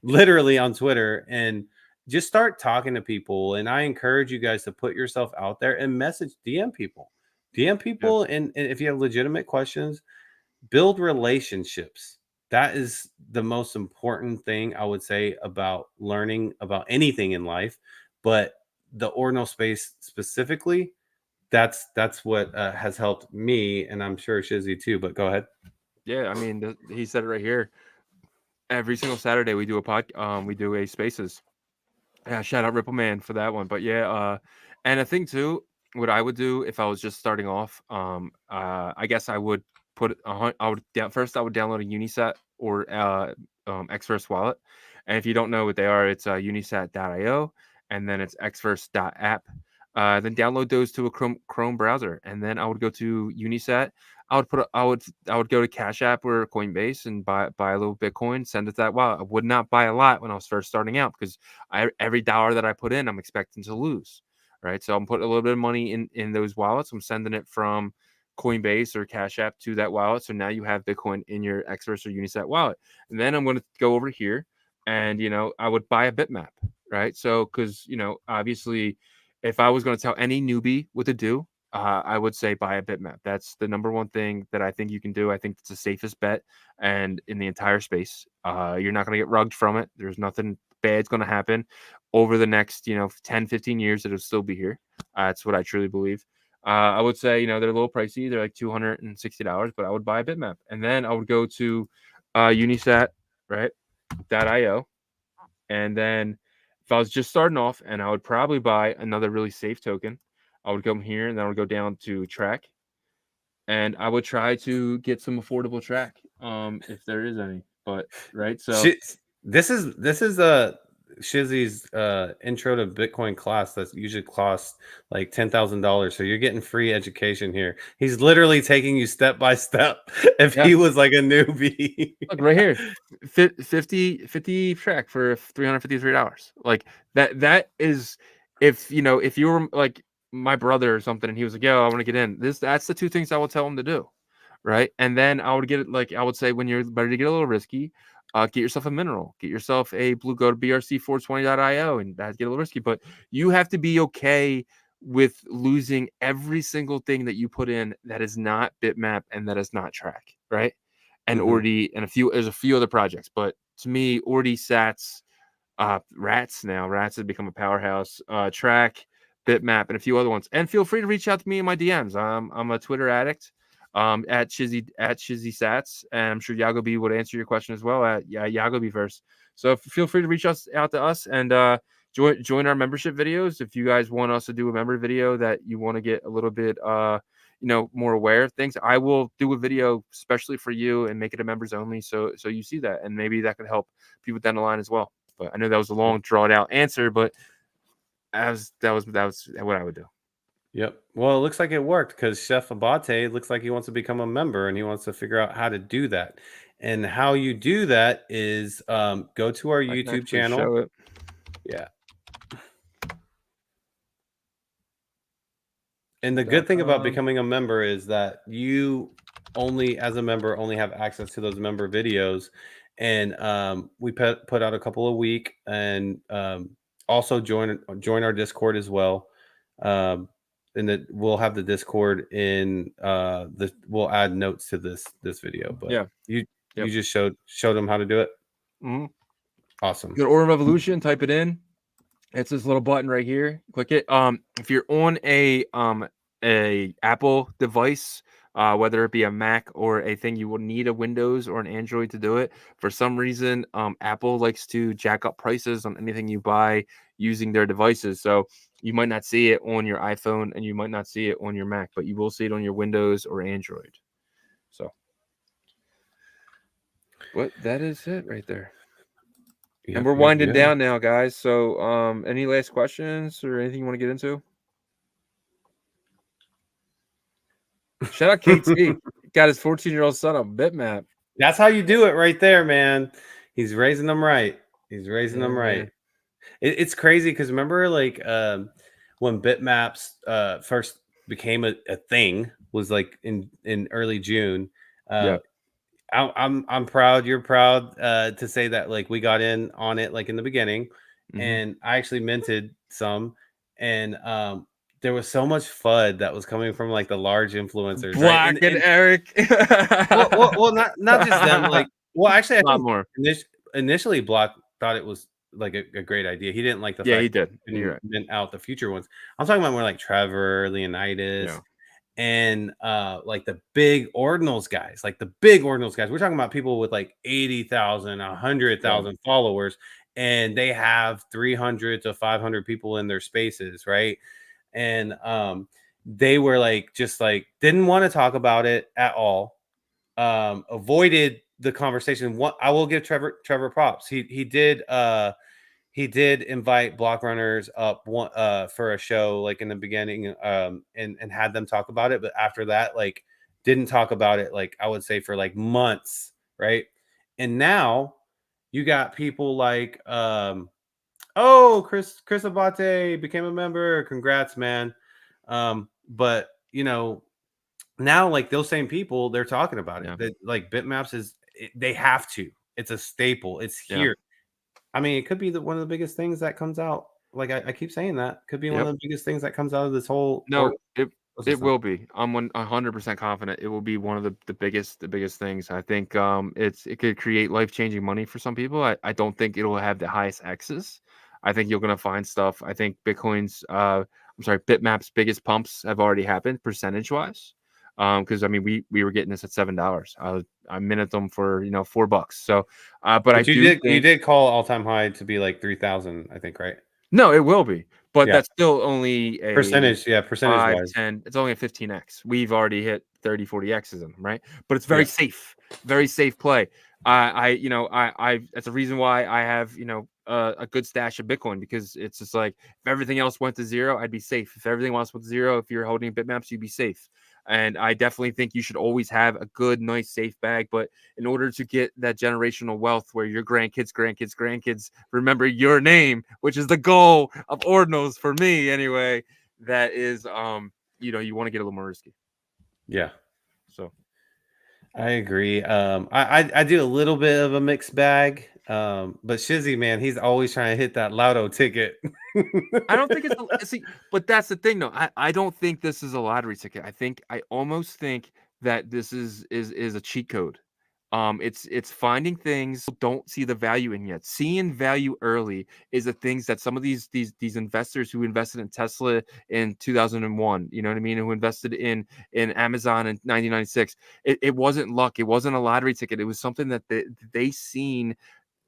literally on Twitter, and just start talking to people. And I encourage you guys to put yourself out there and DM people. And if you have legitimate questions, build relationships. That is the most important thing I would say about learning about anything in life, but the Ordinal space specifically, that's what has helped me, and I'm sure Shizzy too. But go ahead. Yeah, I mean, he said it right here. Every single Saturday we do we do a Spaces. Yeah, shout out Ripple Man for that one. But yeah, and I think too, what I would do if I was just starting off, I guess I would first I would download a Unisat or Xverse wallet, and if you don't know what they are, it's unisat.io, and then it's xverse.app. Then download those to a Chrome browser, and then I would go to Unisat. I would go to Cash App or Coinbase and buy a little Bitcoin, send it to that wallet. I would not buy a lot when I was first starting out, because every dollar that I put in, I'm expecting to lose, right? So I'm putting a little bit of money in those wallets. I'm sending it from Coinbase or Cash App to that wallet. So now you have Bitcoin in your Xverse or Unisat wallet. And then I'm going to go over here and, I would buy a Bitmap, right? So, because, obviously, if I was going to tell any newbie what to do, I would say buy a Bitmap. That's the number one thing that I think you can do. I think it's the safest bet, and in the entire space, you're not going to get rugged from it. There's nothing bad's going to happen over the next 10 15 years. It'll still be here. That's what I truly believe. I would say they're a little pricey. They're like $260, but I would buy a Bitmap, and then I would go to Unisat, right, .io, and then if I was just starting off, and I would probably buy another really safe token, I would come here and then I would go down to track, and I would try to get some affordable track, if there is any. But right, so this is Shizzy's intro to Bitcoin class that usually costs like $10,000. So you're getting free education here. He's literally taking you step by step. If he was like a newbie, look right here, 50 track for $353. Like that is, if you were like my brother or something, and he was like, "Yo, I want to get in." That's the two things I will tell him to do, right? And then I would get it, like I would say, when you're ready to get a little risky, get yourself a mineral, get yourself a blue, go to brc420.io, and that's get a little risky. But you have to be okay with losing every single thing that you put in that is not Bitmap and that is not Track, right? And Ordi and there's a few other projects, but to me, Ordi, Sats, Rats has become a powerhouse, Track, Bitmap, and a few other ones. And feel free to reach out to me in my DMs. I'm a Twitter addict, at Shizzy Sats, and I'm sure Yagobi would answer your question as well at Yagobi verse. So feel free to reach out to us and join our membership videos. If you guys want us to do a member video that you want to get a little bit more aware of things, I will do a video especially for you and make it a members only, so you see that, and maybe that could help people down the line as well. But I know that was a long, drawn out answer, but that was what I would do. Yep. Well, it looks like it worked because Chef Abate looks like he wants to become a member and he wants to figure out how to do that. And how you do that is go to our YouTube channel. Show it. Yeah. And the good thing about becoming a member is that you as a member, only have access to those member videos. And we put out a couple a week, and also join our Discord as well. And that we'll have the Discord in we'll add notes to this video. But yeah, you just showed them how to do it. Awesome. Go to Ordinal Revolution, type it in. It's this little button right here. Click it. If you're on a Apple device, whether it be a Mac or a thing, you will need a Windows or an Android to do it. For some reason, Apple likes to jack up prices on anything you buy using their devices. So you might not see it on your iPhone and you might not see it on your Mac, but you will see it on your Windows or Android. So, but that is it right there. Yep, and we're winding down now, guys. So, any last questions or anything you want to get into? Shout out KT. Got his 14-year-old son on Bitmap. That's how you do it right there, man. He's raising them right. Them right. It's crazy because remember, like, when Bitmaps first became a thing, was like in early June. I'm proud. You're proud to say that, like, we got in on it like in the beginning, and I actually minted some, and there was so much FUD that was coming from like the large influencers, Black right? And Eric. well, not just them. Like, well, actually, I think more. Initially, Block thought it was like a great idea. He didn't like the fact he did. He mint out the future ones. I'm talking about more like Trevor, Leonidas. Yeah. And like the big Ordinals guys, we're talking about people with like 80,000, 100,000 followers, and they have 300 to 500 people in their spaces, right? And they were like, just like, didn't want to talk about it at all, avoided the conversation. What I will give Trevor props. He did invite block runners up for a show, like in the beginning, and had them talk about it. But after that, like, didn't talk about it, like, I would say for like months, right? And now you got people like, Chris Abate became a member. Congrats, man. But you know, now like those same people, they're talking about it. That, like, Bitmaps they have to. It's a staple. It's here. I mean, it could be one of the biggest things that comes out. Like, I keep saying that could be one of the biggest things that comes out of this whole. No, it will be. I'm 100% confident it will be one of the biggest things. I think it could create life-changing money for some people. I don't think it'll have the highest X's. I think you're gonna find stuff. I think Bitmap's biggest pumps have already happened percentage-wise. Because I mean, we were getting this at $7. I minted them for $4. So, but you did call all-time high to be like 3,000, I think, right? No, it will be, but that's still only a percentage. Yeah, percentage wise, 10. It's only a 15x. We've already hit 30, 40 x's in them, right? But it's very safe play. That's a reason why I have a good stash of Bitcoin, because it's just like, if everything else went to zero, I'd be safe. If everything else went to zero, if you're holding Bitmaps, you'd be safe. And I definitely think you should always have a good, nice, safe bag. But in order to get that generational wealth where your grandkids remember your name, which is the goal of Ordinals for me anyway, that is, you want to get a little more risky. Yeah. So, I agree. I do a little bit of a mixed bag. But Shizzy, man, he's always trying to hit that lotto ticket. I don't think it's see, but that's the thing though. I don't think this is a lottery ticket. I almost think that this is a cheat code. It's finding things don't see the value in yet. Seeing value early is the things that some of these investors who invested in Tesla in 2001, you know what I mean, who invested in Amazon in 1996. It wasn't luck. It wasn't a lottery ticket. It was something that they seen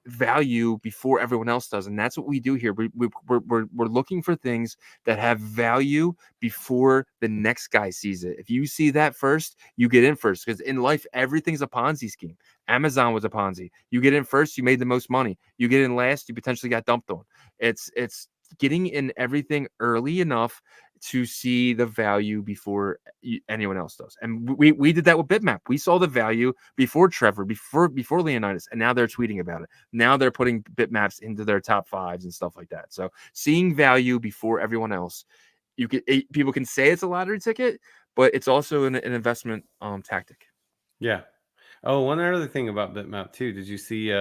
value before everyone else does, and that's what we do here. We're looking for things that have value before the next guy sees it. If you see that first, you get in first, because in life everything's a Ponzi scheme. Amazon was a Ponzi. You get in first, you made the most money. You get in last, you potentially got dumped on. It's getting in everything early enough to see the value before anyone else does. And we did that with Bitmap. We saw the value before Trevor, before Leonidas, and now they're tweeting about it. Now they're putting bitmaps into their top fives and stuff like that. So seeing value before everyone else, people can say it's a lottery ticket, but it's also an investment tactic. Yeah. Oh, one other thing about Bitmap too. Did you see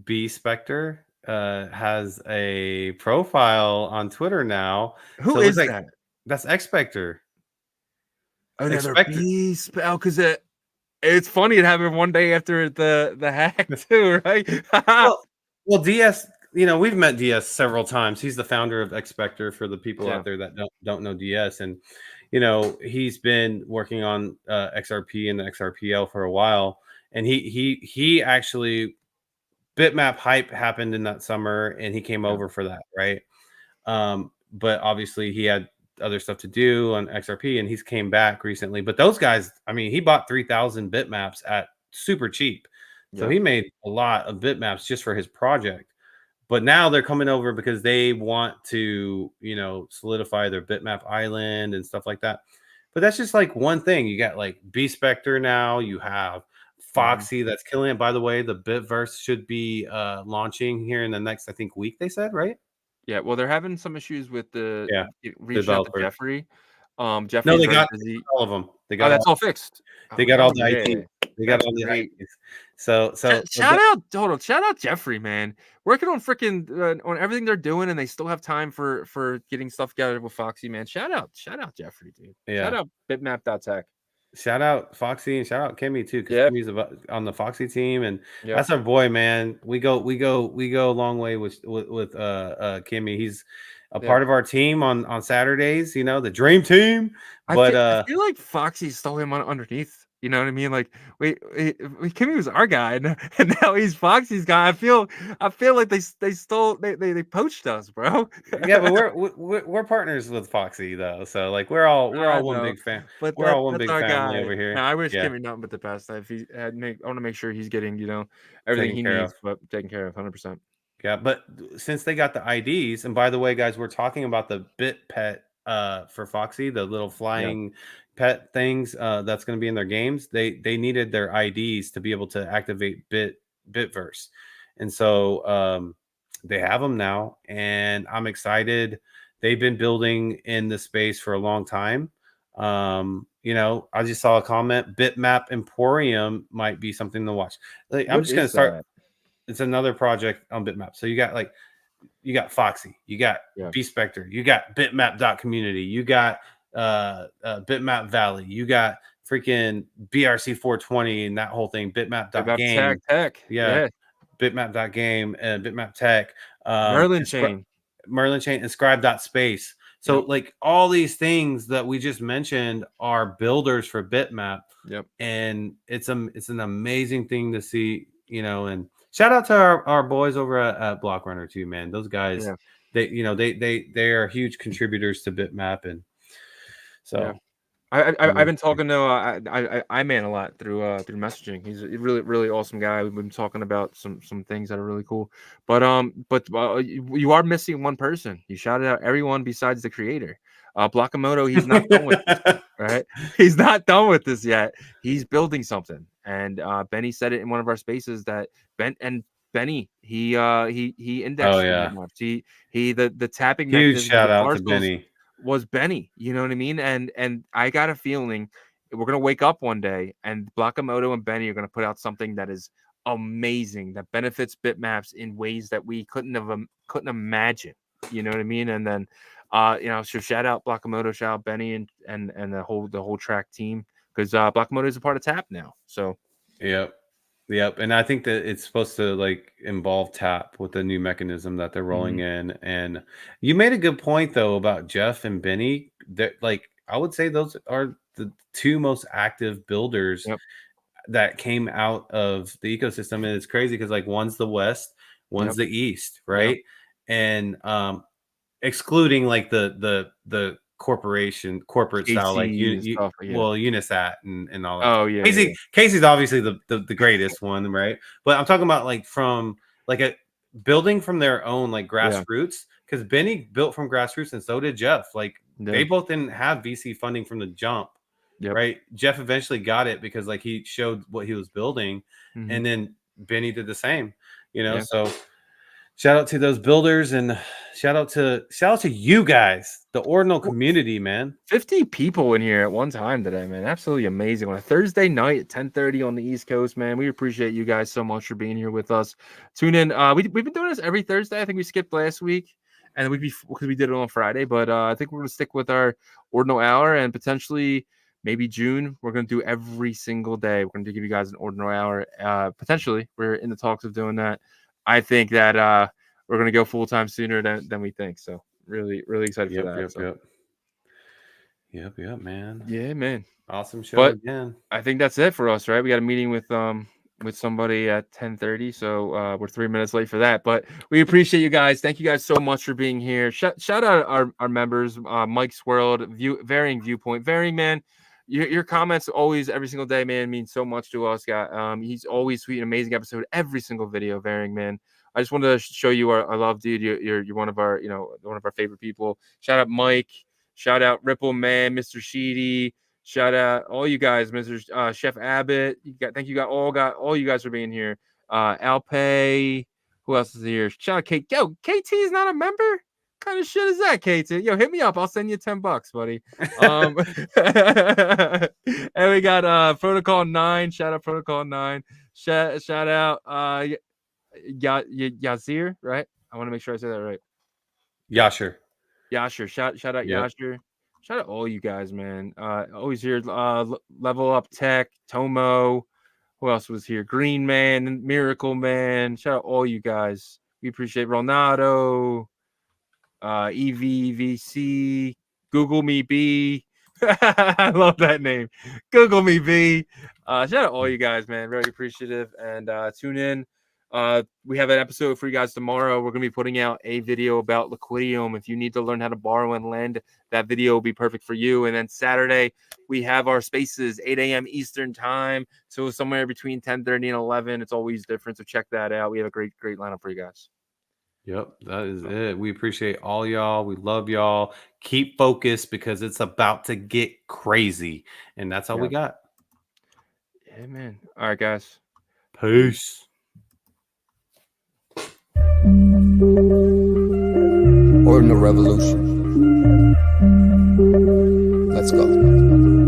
B Spectre has a profile on Twitter now? Who So it looks is like that? that's X Spectre. Another Expector. beast. Oh, because it's funny it happened one day after the hack too, right? Well, well, DS. You know, we've met DS several times. He's the founder of Expector for the people Yeah. out there that don't know DS, and you know he's been working on XRP and the XRPL for a while. And he actually Bitmap hype happened in that summer, and he came Yeah. over for that, right? But obviously he had other stuff to do on XRP, and he's came back recently. But those guys, I mean, he bought 3,000 bitmaps at super cheap, so Yeah. he made a lot of bitmaps just for his project. But now they're coming over because they want to, you know, solidify their bitmap island and stuff like that. But that's just like one thing. You got like B Spectre now. You have Mhm. Foxy that's killing it. By the way, the Bitverse should be launching here in the next, I think, week. They said, right? Yeah, well, they're having some issues with Yeah, reaching out to developer. Jeffrey. No, Jeffrey's they very got busy. all of them. Oh, that's all fixed. They Oh, got all hell the yeah. IDs. They got That's all the great. IDs. So Shout out, hold on, shout out Jeffrey, man. Working on freaking on everything they're doing, and they still have time for getting stuff together with Foxy, man. Shout out Jeffrey, dude. Shout yeah. out bitmap.tech. Shout out Foxy and shout out Kimmy too, because Yep, Kimmy's on the Foxy team, and yep, that's our boy, man. We go a long way with Kimmy. He's a yep. part of our team on Saturdays. You know, the Dream Team. But I feel like Foxy stole him underneath. You know what I mean? Like, Kimmy was our guy, and now he's Foxy's guy. I feel like they stole, they poached us, bro. yeah, but we're partners with Foxy though, so like we're all I one know, big fan. but We're all one that's big our family guy. over No, here. I wish Yeah, Kimmy nothing but the best. If he had I want to make sure he's getting everything taken he care of. needs, but taken care of 100%. Yeah, but since they got the IDs, and by the way, guys, we're talking about the Bit Pet for Foxy, the little Yeah. flying pet things that's going to be in their games. They needed their IDs to be able to activate Bitverse, and so they have them now, and I'm excited. They've been building in the space for a long time. You know, I just saw a comment. Bitmap Emporium might be something to watch. Like, I'm What just going is to start. that? It's another project on Bitmap. So you got Foxy, you got Yeah. B Spectre, you got Bitmap.community, you got Bitmap Valley, you got freaking BRC 420 and that whole thing, About Bitmap.game, tech. yeah, Yeah. Bitmap.game and Bitmap Tech, Merlin chain. Merlin Chain, and Scribe.space. So Yep. like all these things that we just mentioned are builders for Bitmap, Yep. and it's an amazing thing to see, you know. And shout out to our boys over at Block Runner too, man. Those guys, Yeah. they are huge contributors to Bitmap, and Yeah. so I've been talking to I man a lot through messaging. He's a really awesome guy. We've been talking about some things that are really cool. But you are missing one person. You shouted out everyone besides the creator. Blakamoto, he's not done with this yet, right? He's not done with this yet. He's building something. And Benny said it in one of our spaces that Benny, he oh indexed the yeah, bitmaps. The tapping huge mechanism, shout the out to parcels Benny. was Benny, you know what I mean? And I got a feeling we're gonna wake up one day and Blakamoto and Benny are gonna put out something that is amazing, that benefits bitmaps in ways that we couldn't imagine. You know what I mean? And then so shout out Blakamoto, shout out Benny and the whole track team, because Blakamoto is a part of Tap now. So Yep. And I think that it's supposed to like involve Tap with the new mechanism that they're rolling in. And you made a good point though about Jeff and Benny. That, like, I would say those are the two most active builders that came out of the ecosystem. And it's crazy because like one's the West, one's the East, right? And excluding like the corporate style, like Unisat and all that. Oh yeah, Casey's obviously the greatest one, right? But I'm talking about like from like a building from their own like grassroots, because Benny built from grassroots and so did Jeff. Like they both didn't have VC funding from the jump, right? Jeff eventually got it because like he showed what he was building, and then Benny did the same, so shout out to those builders, and shout out to you guys, the Ordinal community, man. 50 people in here at one time today, man. Absolutely amazing. On a Thursday night at 10:30 on the East Coast, man. We appreciate you guys so much for being here with us. Tune in. We've been doing this every Thursday. I think we skipped last week, and the week before because we did it on Friday. But I think we're gonna stick with our Ordinal hour, and potentially maybe June we're gonna do every single day. We're gonna give you guys an Ordinal hour. Potentially, we're in the talks of doing that. I think that we're going to go full time sooner than we think. So really, really excited for that. Yep, man. Yeah, man. Awesome show again. I think that's it for us, right? We got a meeting with somebody at 10:30, so we're 3 minutes late for that. But we appreciate you guys. Thank you guys so much for being here. Shout out our members, Mike's World, Varying Viewpoint, Varying, man. Your comments always, every single day, man, mean so much to us. He's always tweeting amazing episode every single video. Varying, man. I just wanted to show you our love, dude. You're one of our one of our favorite people. Shout out Mike. Shout out Ripple Man, Mr. Sheedy. Shout out all you guys, Mr. Chef Abbott. Thank you all you guys for being here. Alpay. Who else is here? Shout out Kate. Yo, KT is not a member. What kind of shit is that, KT? Yo, hit me up. I'll send you $10, buddy. And we got Protocol 9. Shout out Protocol 9. Shout out Yazir, right? I want to make sure I say that right. Yasher. Shout out Yasher. Shout out all you guys, man. Always here. Level Up Tech, Tomo. Who else was here? Green Man, Miracle Man. Shout out all you guys. We appreciate Ronaldo, EVVC, Google Me B. I love that name. Google Me B. Shout out all you guys, man. Very appreciative. And tune in. We have an episode for you guys tomorrow. We're going to be putting out a video about Liquidium. If you need to learn how to borrow and lend, that video will be perfect for you. And then Saturday, we have our spaces, 8 a.m. Eastern time. So somewhere between 10:30 and 11. It's always different. So check that out. We have a great lineup for you guys. Yep, that is it. We appreciate all y'all. We love y'all. Keep focused because it's about to get crazy. And that's all we got. Yeah, man. All right, guys. Peace. Ordinal revolution. Let's go.